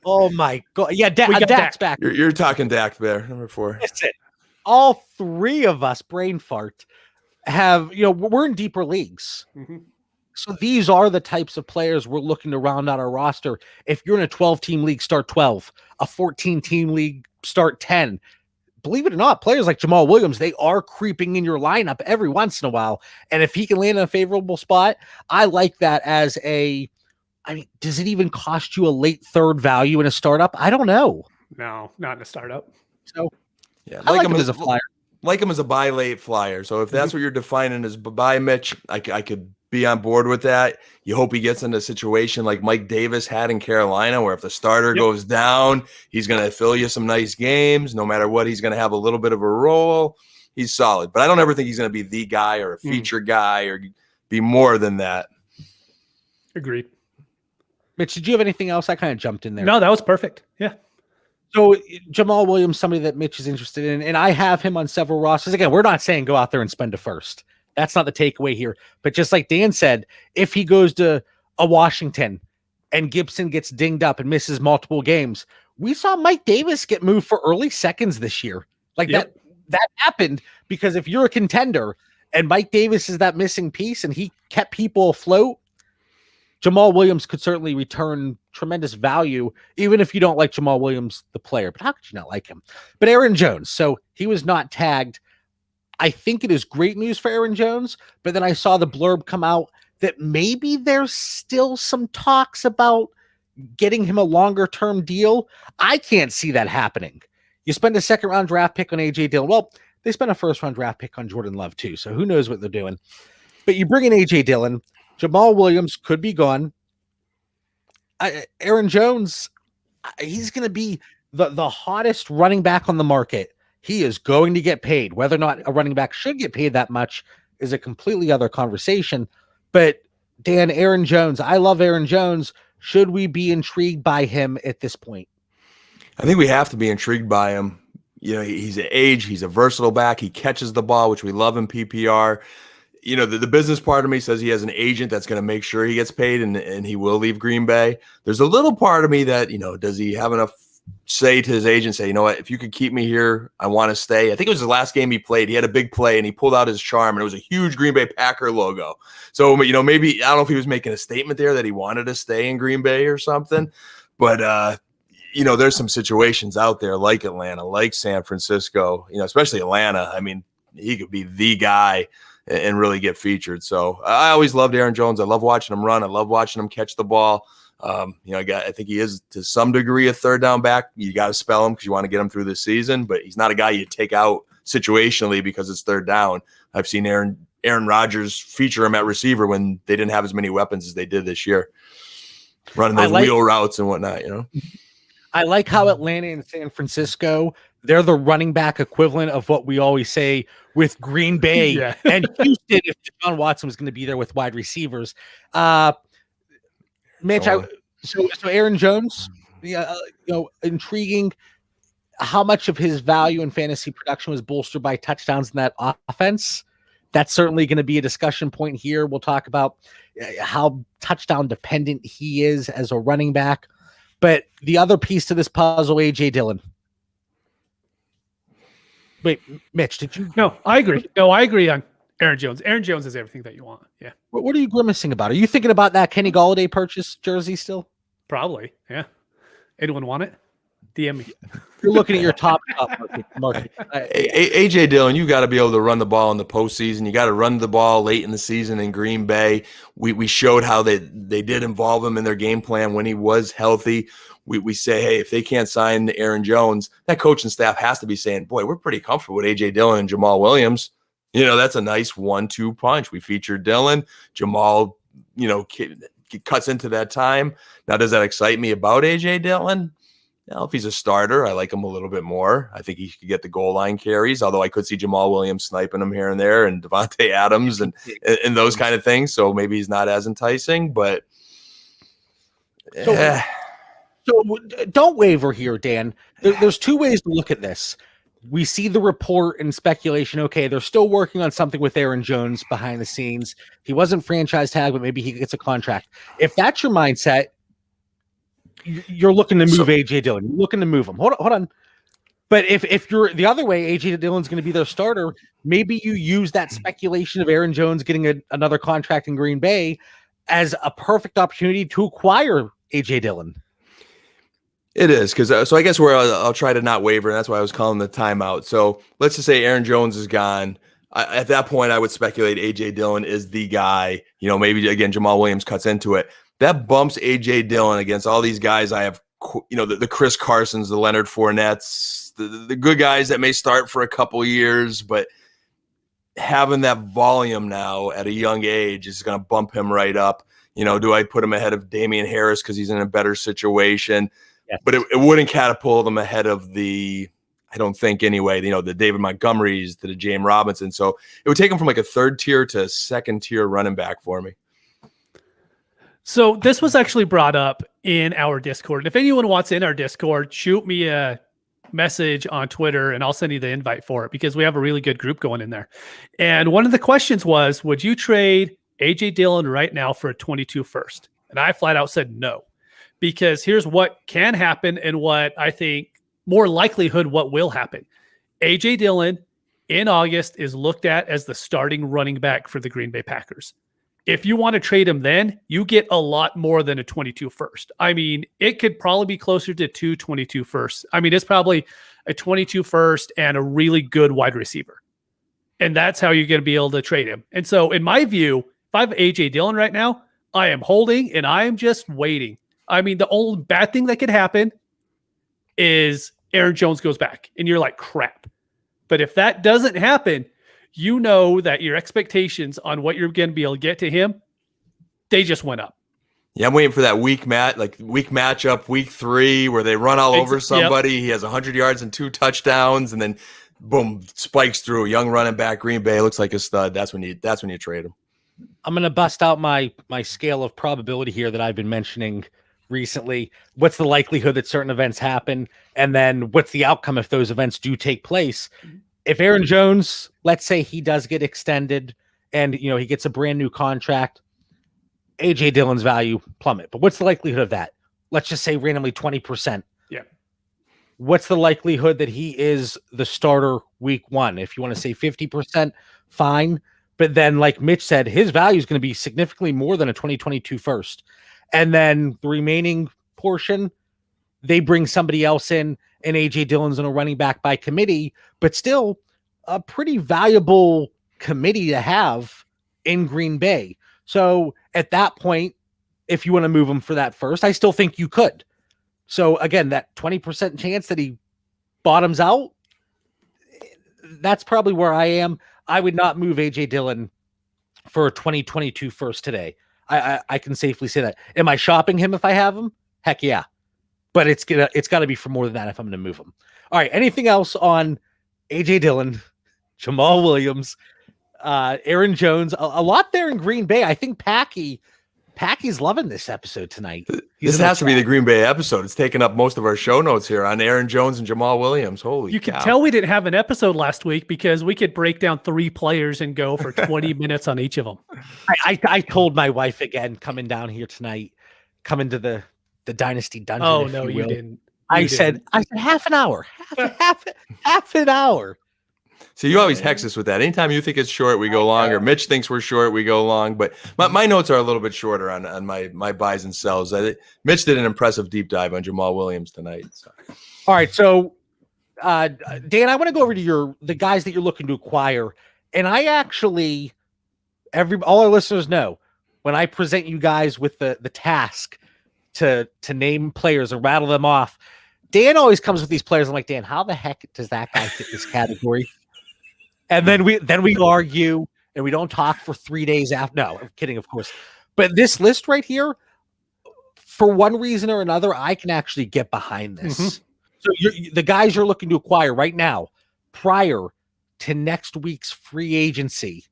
Oh my god! Yeah, Dak's back. You're talking Dak there, number 4. Listen, all 3 of us, brain fart, have we're in deeper leagues. Mm-hmm. So these are the types of players we're looking to round out our roster. If you're in a 12-team league, start 12. A 14-team league, start 10. Believe it or not, players like Jamal Williams, they are creeping in your lineup every once in a while. And if he can land in a favorable spot, I like that as does it even cost you a late 3rd value in a startup? I don't know. No, not in a startup. So yeah, I like him as a flyer. Like him as a buy late flyer. So if that's what you're defining as buy, Mitch, I could be on board with that. You hope he gets into a situation like Mike Davis had in Carolina, where if the starter goes down, he's going to fill you some nice games. No matter what, he's going to have a little bit of a role. He's solid, but I don't ever think he's going to be the guy or a feature guy or be more than that. Agreed. Mitch, did you have anything else? I kind of jumped in there. No, that was perfect. Yeah. So Jamal Williams, somebody that Mitch is interested in, and I have him on several rosters. Again, we're not saying go out there and spend a first. That's not the takeaway here. But just like Dan said, if he goes to a Washington and Gibson gets dinged up and misses multiple games, we saw Mike Davis get moved for early seconds this year. Like that happened because if you're a contender and Mike Davis is that missing piece and he kept people afloat, Jamal Williams could certainly return tremendous value, even if you don't like Jamal Williams, the player. But how could you not like him? But Aaron Jones, so he was not tagged. I think it is great news for Aaron Jones, but then I saw the blurb come out that maybe there's still some talks about getting him a longer-term deal. I can't see that happening. You spend a second-round draft pick on A.J. Dillon. Well, they spent a first-round draft pick on Jordan Love, too, so who knows what they're doing. But you bring in A.J. Dillon. Jamal Williams could be gone. Aaron Jones, he's going to be the hottest running back on the market. He is going to get paid. Whether or not a running back should get paid that much is a completely other conversation. But Dan, Aaron Jones, I love Aaron Jones. Should we be intrigued by him at this point? I think we have to be intrigued by him. You know, he's an age, he's a versatile back. He catches the ball, which we love in PPR. the business part of me says he has an agent that's going to make sure he gets paid and he will leave Green Bay. There's a little part of me that, does he have enough say to his agent, say, you know what, if you could keep me here, I want to stay. I think it was the last game he played. He had a big play and he pulled out his charm and it was a huge Green Bay Packer logo. So, maybe, I don't know if he was making a statement there that he wanted to stay in Green Bay or something, but, there's some situations out there like Atlanta, like San Francisco, especially Atlanta. I mean, he could be the guy and really get featured. So I always loved Aaron Jones. I love watching him run. I love watching him catch the ball. I think he is to some degree a third down back. You got to spell him because you want to get him through the season, but he's not a guy you take out situationally because it's third down. I've seen Aaron Rodgers feature him at receiver when they didn't have as many weapons as they did this year, running those wheel routes and whatnot, I like how Atlanta and San Francisco, they're the running back equivalent of what we always say with Green Bay and Houston if John Watson was going to be there with wide receivers. Mitch, so Aaron Jones, intriguing. How much of his value in fantasy production was bolstered by touchdowns in that offense? That's certainly going to be a discussion point here. We'll talk about how touchdown dependent he is as a running back. But the other piece to this puzzle, A.J. Dillon. Wait, Mitch, did you? No, I agree. I agree on Aaron Jones. Aaron Jones is everything that you want. Yeah. What are you grimacing about? Are you thinking about that Kenny Golladay purchase jersey still? Probably. Yeah. Anyone want it? DM me. You're looking at your top market. A.J. Dillon, you got to be able to run the ball in the postseason. You got to run the ball late in the season in Green Bay. We showed how they did involve him in their game plan when he was healthy. We say, hey, if they can't sign Aaron Jones, that coaching staff has to be saying, boy, we're pretty comfortable with A.J. Dillon and Jamal Williams. That's a nice 1-2 punch. We featured Dillon. Jamal, cuts into that time. Now, does that excite me about A.J. Dillon? If he's a starter, I like him a little bit more. I think he could get the goal line carries, although I could see Jamal Williams sniping him here and there and Devontae Adams and those kind of things. So maybe he's not as enticing, but so don't waver here, Dan. There's two ways to look at this. We see the report and speculation. Okay, they're still working on something with Aaron Jones behind the scenes. He wasn't franchise tag, but maybe he gets a contract. If that's your mindset, you're looking to move A.J. Dillon. You're looking to move him. Hold on. But if you're the other way, A.J. Dillon's going to be their starter, maybe you use that speculation of Aaron Jones getting another contract in Green Bay as a perfect opportunity to acquire A.J. Dillon. It is, because so I guess where I'll try to not waver, and that's why I was calling the timeout. So let's just say Aaron Jones is gone. At that point, I would speculate A.J. Dillon is the guy. Maybe, again, Jamal Williams cuts into it. That bumps A.J. Dillon against all these guys I have, the Chris Carsons, the Leonard Fournettes, the good guys that may start for a couple years, but having that volume now at a young age is going to bump him right up. Do I put him ahead of Damian Harris because he's in a better situation? Yes. But it wouldn't catapult them ahead of I don't think anyway, the David Montgomerys to the James Robinson. So it would take him from like a third tier to second tier running back for me. So this was actually brought up in our Discord. If anyone wants in our Discord, shoot me a message on Twitter and I'll send you the invite for it because we have a really good group going in there. And one of the questions was, would you trade A.J. Dillon right now for a 22 first? And I flat out said no, because here's what can happen and what I think more likelihood what will happen. A.J. Dillon in August is looked at as the starting running back for the Green Bay Packers. If you want to trade him then, you get a lot more than a 22 first. I mean, it could probably be closer to 22 firsts. I mean, it's probably a 22 first and a really good wide receiver. And that's how you're going to be able to trade him. And so in my view, if I have A.J. Dillon right now, I am holding and I am just waiting. I mean, the only bad thing that could happen is Aaron Jones goes back and you're like, crap. But if that doesn't happen, you know that your expectations on what you're going to be able to get to him, they just went up. Yeah, I'm waiting for that week matchup, week 3, where they run all over somebody. Yep. He has 100 yards and 2 touchdowns, and then boom, spikes through. A young running back, Green Bay looks like a stud. That's when you trade him. I'm going to bust out my scale of probability here that I've been mentioning recently. What's the likelihood that certain events happen, and then what's the outcome if those events do take place? If Aaron Jones, let's say he does get extended and he gets a brand new contract, AJ Dillon's value plummet. But what's the likelihood of that? Let's just say randomly 20%. Yeah. What's the likelihood that he is the starter week 1? If you want to say 50%, fine. But then, like Mitch said, his value is going to be significantly more than a 2022 first. And then the remaining portion, they bring somebody else in, and AJ Dillon's in a running back by committee, but still a pretty valuable committee to have in Green Bay. So at that point, if you want to move him for that first, I still think you could. So again, that 20% chance that he bottoms out, that's probably where I am. I would not move AJ Dillon for a 2022 first today. I can safely say that. Am I shopping him if I have him? Heck yeah. But it's got to be for more than that if I'm going to move him. All right. Anything else on AJ Dillon, Jamal Williams, Aaron Jones? A lot there in Green Bay. I think Packy's loving this episode tonight. This has to be the Green Bay episode. It's taking up most of our show notes here on Aaron Jones and Jamal Williams. Holy You cow. can tell we didn't have an episode last week because we could break down 3 players and go for 20 minutes on each of them. I told my wife again, coming down here tonight, coming to the Dynasty Dungeon. Oh, no, you didn't. I said half an hour, half an hour. So you always hex us with that. Anytime you think it's short, we go longer. Mitch thinks we're short, we go long. But my notes are a little bit shorter on my buys and sells. Mitch did an impressive deep dive on Jamal Williams tonight. So. All right, so Dan, I want to go over to the guys that you're looking to acquire, and I actually all our listeners know when I present you guys with the task to name players or rattle them off. Dan always comes with these players. I'm like, Dan, how the heck does that guy fit this category? And then we argue and we don't talk for 3 days after. No, I'm kidding, of course. But this list right here, for one reason or another, I can actually get behind this. Mm-hmm. So the guys you're looking to acquire right now, prior to next week's free agency,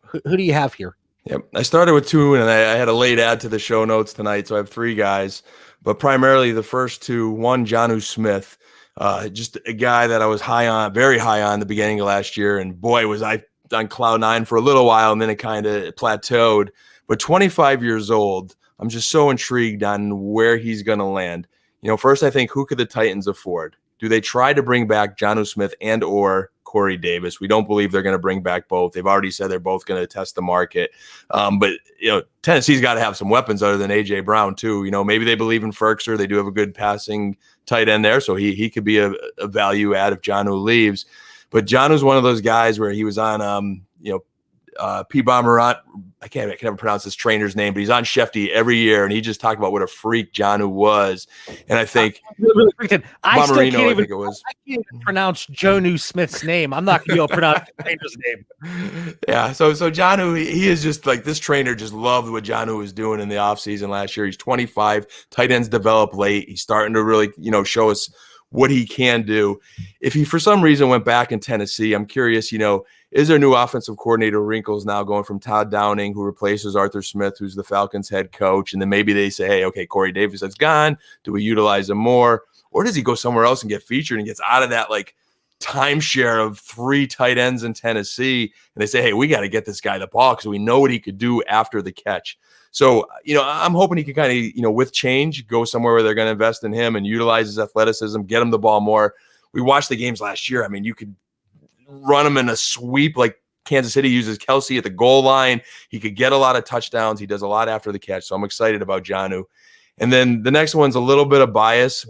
who do you have here? Yep. I started with 2, and I had a late add to the show notes tonight, so I have 3 guys. But primarily the first 2, one, Jonnu Smith. Just a guy that I was very high on the beginning of last year. And boy, was I on cloud 9 for a little while, and then it kind of plateaued. But 25 years old, I'm just so intrigued on where he's going to land. First, I think, who could the Titans afford? Do they try to bring back Jonnu Smith and or Corey Davis? We don't believe they're going to bring back both. They've already said they're both going to test the market. But Tennessee's got to have some weapons other than A.J. Brown too. Maybe they believe in Ferkser. They do have a good passing tight end there, so he could be a value add if Jonnu leaves. But Jonnu's one of those guys where he was on P. Bomberant. I can never pronounce this trainer's name, but he's on Shefty every year, and he just talked about what a freak Jonnu was. And I think really I Bomberino, can't think it was. I can't even pronounce Jonnu Smith's name. I'm not going to be able to pronounce the trainer's name. Yeah, so Jonnu, he is just like, this trainer just loved what Jonnu was doing in the offseason last year. He's 25, tight ends develop late. He's starting to really, show us what he can do. If he for some reason went back in Tennessee, I'm curious, is there new offensive coordinator wrinkles now going from Todd Downing, who replaces Arthur Smith, who's the Falcons head coach? And then maybe they say, hey, okay, Corey Davis is gone. Do we utilize him more? Or does he go somewhere else and get featured and gets out of that timeshare of 3 tight ends in Tennessee? And they say, hey, we got to get this guy the ball because we know what he could do after the catch. So, I'm hoping he can kind of, with change, go somewhere where they're going to invest in him and utilize his athleticism, get him the ball more. We watched the games last year. I mean, you could run him in a sweep like Kansas City uses Kelsey at the goal line. He could get a lot of touchdowns. He does a lot after the catch. So I'm excited about Jonnu. And then the next one's a little bit of bias.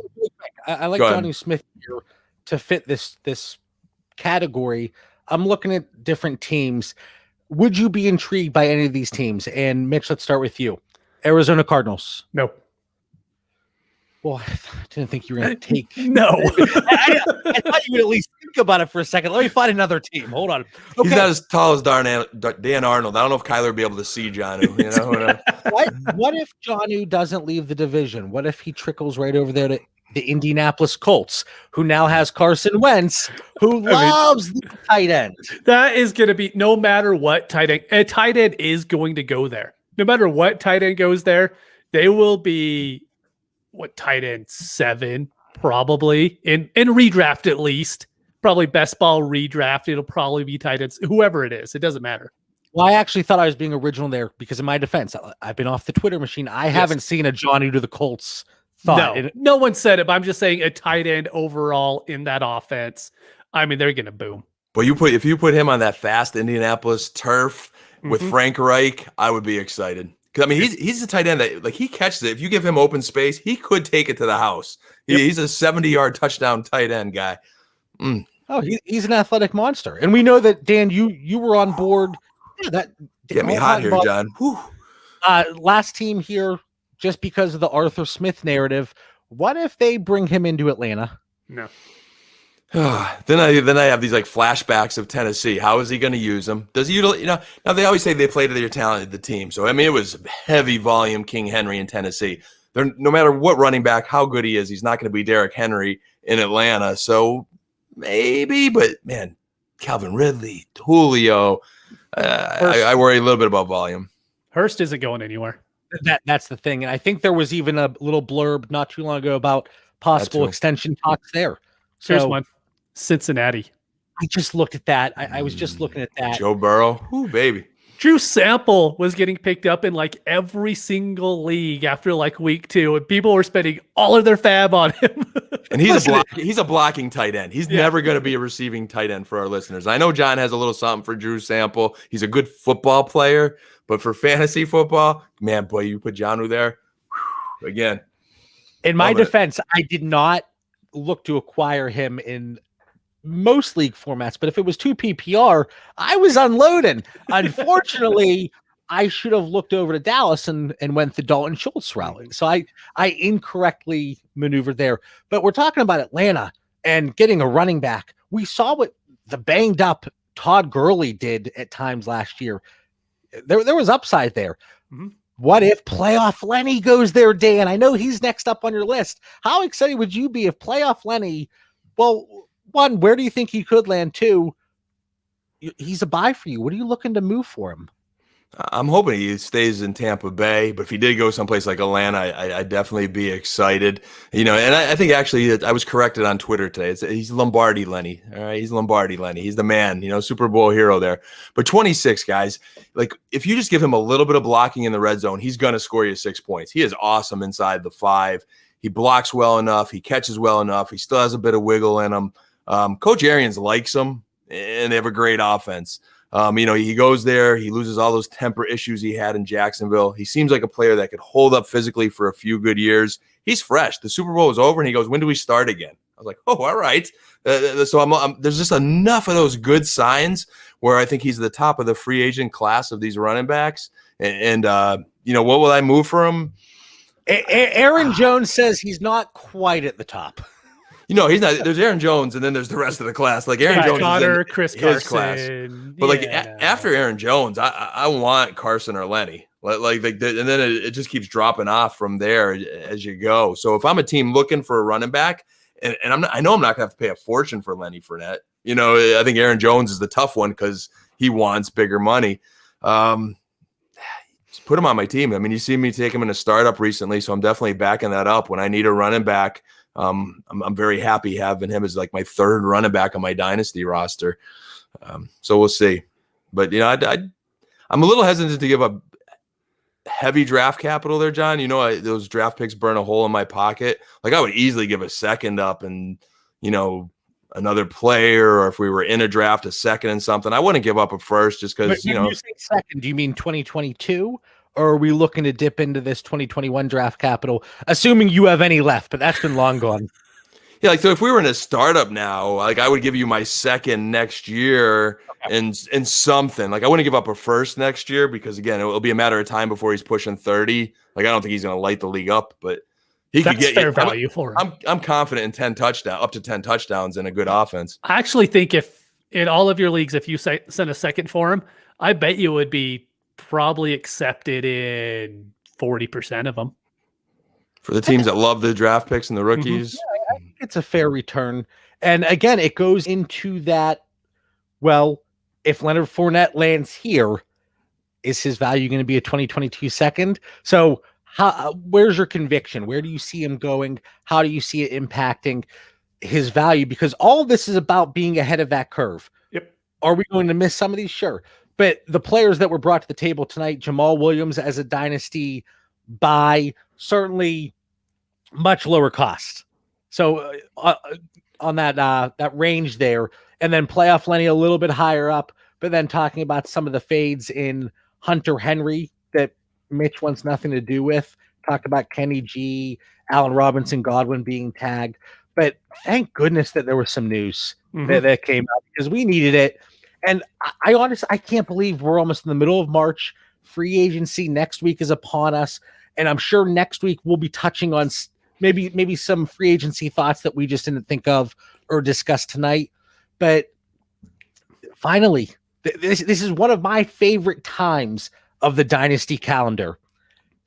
I like Jonnu Smith here to fit this category. I'm looking at different teams. Would you be intrigued by any of these teams? And Mitch, let's start with you. Arizona Cardinals. No. Well, I didn't think you were going to take. No. I thought you would at least think about it for a second. Let me find another team. Hold on. Okay. He's not as tall as Dan Arnold. I don't know if Kyler would be able to see Jonnu. What if Jonnu doesn't leave the division? What if he trickles right over there to the Indianapolis Colts, who now has Carson Wentz, who loves the tight end? That is going to be, no matter what tight end, a tight end is going to go there. No matter what tight end goes there, they will be, tight end 7, probably, in redraft at least. Probably best ball redraft. It'll probably be tight ends, whoever it is. It doesn't matter. Well, I actually thought I was being original there because in my defense, I've been off the Twitter machine. I haven't seen a Johnny to the Colts thought. No one said it, but I'm just saying a tight end overall in that offense. I mean, they're going to boom. But if you put him on that fast Indianapolis turf with Frank Reich, I would be excited. Because I mean, he's a tight end that like he catches it. If you give him open space, he could take it to the house. He's a 70-yard touchdown tight end guy. Oh, he's an athletic monster, and we know that Dan, you were on board. Yeah, that get me hot here, John. Last team here, just because of the Arthur Smith narrative. What if they bring him into Atlanta? No. then I have these like flashbacks of Tennessee. How is he going to use them? Does he, now they always say they play to their talent, the team. So I mean, it was heavy volume King Henry in Tennessee. No matter what running back, how good he is, he's not going to be Derrick Henry in Atlanta. So maybe, but man, Calvin Ridley, Julio. I worry a little bit about volume. Hurst isn't going anywhere. That's the thing. And I think there was even a little blurb not too long ago about possible extension talks there. So here's one. Cincinnati. I just looked at that. I was just looking at that. Joe Burrow. Ooh, baby. Drew Sample was getting picked up in like every single league after like week 2, and people were spending all of their fab on him. And he's a blocking tight end. He's never going to be a receiving tight end for our listeners. I know John has a little something for Drew Sample. He's a good football player, but for fantasy football, man, boy, you put Johnu there. Whew, again. In my defense, I did not look to acquire him in most league formats, but if it was 2 PPR, I was unloading. Unfortunately, I should have looked over to Dallas and went the Dalton Schultz route. So I incorrectly maneuvered there. But we're talking about Atlanta and getting a running back. We saw what the banged up Todd Gurley did at times last year. There was upside there. Mm-hmm. What if playoff Lenny goes there, Dan? I know he's next up on your list. How excited would you be if playoff Lenny, well, one, where do you think he could land? 2, he's a buy for you. What are you looking to move for him? I'm hoping he stays in Tampa Bay, but if he did go someplace like Atlanta, I'd definitely be excited. And I think actually I was corrected on Twitter today. He's Lombardi Lenny. All right, he's Lombardi Lenny. He's the man, Super Bowl hero there. But 26 guys, like if you just give him a little bit of blocking in the red zone, he's going to score you 6 points. He is awesome inside the 5. He blocks well enough. He catches well enough. He still has a bit of wiggle in him. Coach Arians likes him, and they have a great offense. He goes there, he loses all those temper issues he had in Jacksonville. He seems like a player that could hold up physically for a few good years. He's fresh. The Super Bowl was over, and he goes, "When do we start again?" I was like, "Oh, all right." So there's just enough of those good signs where I think he's the top of the free agent class of these running backs. And what will I move for him? Aaron Jones says he's not quite at the top. He's not. There's Aaron Jones, and then there's the rest of the class. Like Aaron Jones, Connor, is in Chris his Carson, class. But after Aaron Jones, I want Carson or Lenny. And then it just keeps dropping off from there as you go. So if I'm a team looking for a running back, and I know I'm not gonna have to pay a fortune for Lenny Fournette. I think Aaron Jones is the tough one because he wants bigger money. Just put him on my team. I mean, you see me take him in a startup recently, so I'm definitely backing that up when I need a running back. I'm very happy having him as like my 3rd running back on my dynasty roster. So we'll see. But I'm a little hesitant to give up heavy draft capital there, John. Those draft picks burn a hole in my pocket. Like I would easily give a 2nd up and another player, or if we were in a draft, a 2nd and something. I wouldn't give up a 1st just because you say 2nd. Do you mean 2022? Or are we looking to dip into this 2021 draft capital, assuming you have any left? But that's been long gone. Yeah, so if we were in a startup now, I would give you my 2nd next year and something. I wouldn't give up a 1st next year because, again, it'll be a matter of time before he's pushing 30. I don't think he's going to light the league up, but he could get fair value for him. I'm confident in up to 10 touchdowns and a good offense. I actually think if in all of your leagues, if you send a 2nd for him, I bet you would be probably accepted in 40% of them. For the teams that love the draft picks and the rookies. Yeah, I think it's a fair return. And again, it goes into that, well, if Leonard Fournette lands here, is his value going to be a 2022 2nd? So where's your conviction? Where do you see him going? How do you see it impacting his value? Because all of this is about being ahead of that curve. Yep. Are we going to miss some of these? Sure. But the players that were brought to the table tonight, Jamal Williams as a dynasty buy, certainly much lower cost. So on that range there, and then playoff Lenny a little bit higher up, but then talking about some of the fades in Hunter Henry that Mitch wants nothing to do with. Talked about Kenny G, Allen Robinson, Godwin being tagged. But thank goodness that there was some news that came out because we needed it. And I honestly, I can't believe we're almost in the middle of March. Free agency next week is upon us. And I'm sure next week we'll be touching on maybe some free agency thoughts that we just didn't think of or discuss tonight. But finally, this is one of my favorite times of the Dynasty calendar,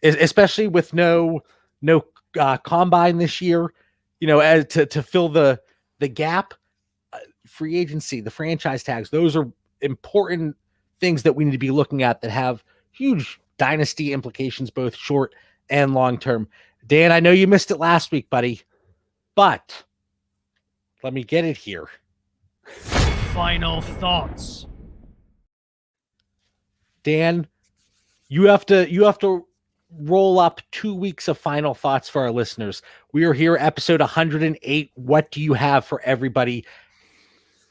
especially with no combine this year, as to fill the gap. Free agency, the franchise tags, those are important things that we need to be looking at that have huge dynasty implications, both short and long term. Dan, I know you missed it last week, buddy, but let me get it here. Final thoughts. Dan, you have to roll up 2 weeks of final thoughts for our listeners. We are here, episode 108. What do you have for everybody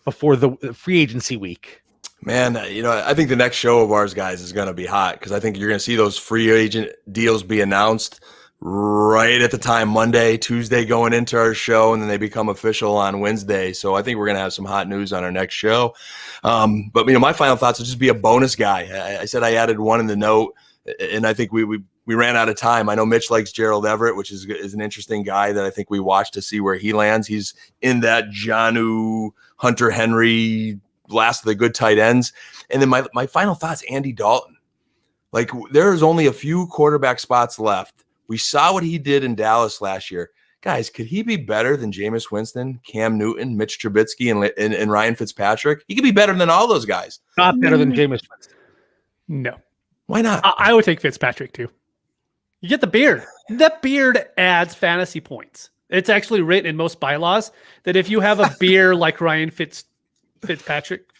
before the free agency week? Man, I think the next show of ours, guys, is going to be hot because I think you're going to see those free agent deals be announced right at the time, Monday, Tuesday going into our show, and then they become official on Wednesday. So I think we're going to have some hot news on our next show. But my final thoughts will just be a bonus guy. I said I added one in the note, and I think we ran out of time. I know Mitch likes Gerald Everett, which is an interesting guy that I think we watch to see where he lands. He's in that Jonnu, Hunter Henry, last of the good tight ends. And then my final thoughts, Andy Dalton. Like, there's only a few quarterback spots left. We saw what he did in Dallas last year. Guys, could he be better than Jameis Winston, Cam Newton, Mitch Trubisky, and Ryan Fitzpatrick? He could be better than all those guys. Not better than Jameis Winston. No. Why not? I would take Fitzpatrick too. You get the beard. That beard adds fantasy points. It's actually written in most bylaws that if you have a beard like Ryan Fitzpatrick,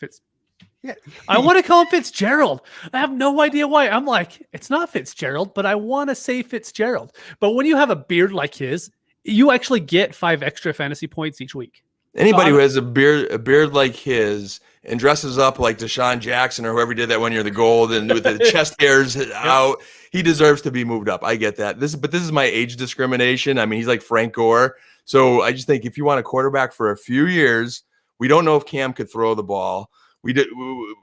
yeah. I want to call him Fitzgerald. I have no idea why. I'm like, it's not Fitzgerald, but I want to say Fitzgerald. But when you have a beard like his, you actually get 5 extra fantasy points each week. Anybody who has a beard like his and dresses up like Deshaun Jackson or whoever did that one year, the gold and with the chest hairs out, he deserves to be moved up. I get that. This is my age discrimination. I mean, he's like Frank Gore. So I just think if you want a quarterback for a few years, we don't know if Cam could throw the ball.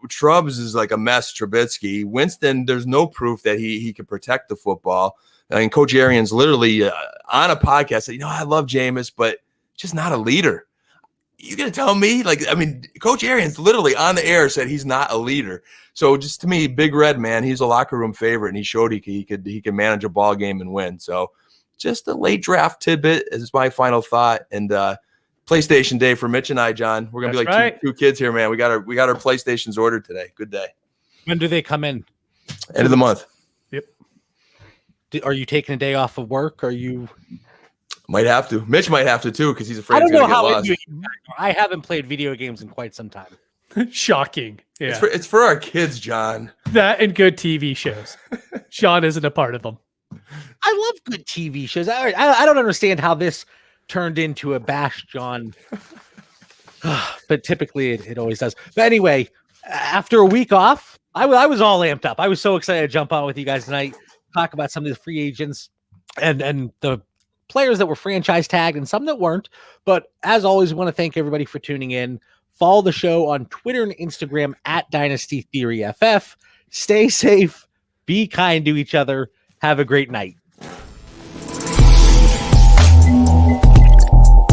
Trubbs is like a mess. Trubisky, Winston, there's no proof that he can protect the football. I mean, Coach Arians literally on a podcast said, I love Jameis, but just not a leader. You gonna tell me? Coach Arians literally on the air said he's not a leader. So just to me, Big Red, man, he's a locker room favorite, and he showed he could manage a ball game and win. So just a late draft tidbit is my final thought. And PlayStation Day for Mitch and I, John. We're gonna be like right. two kids here, man. We got our PlayStations ordered today. Good day. When do they come in? End of the month. Yep. Are you taking a day off of work? Are you? Might have to. Mitch might have to too because he's afraid. I don't know how I haven't played video games in quite some time. Shocking. Yeah. It's for our kids, John. That and good TV shows. Sean isn't a part of them. I love good TV shows. I don't understand how this turned into a bash, John. But typically it always does. But anyway, after a week off, I was all amped up. I was so excited to jump on with you guys tonight, talk about some of the free agents and the players that were franchise tagged and some that weren't. But as always, we want to thank everybody for tuning in. Follow the show on Twitter and Instagram at Dynasty Theory FF. Stay safe. Be kind to each other. Have a great night.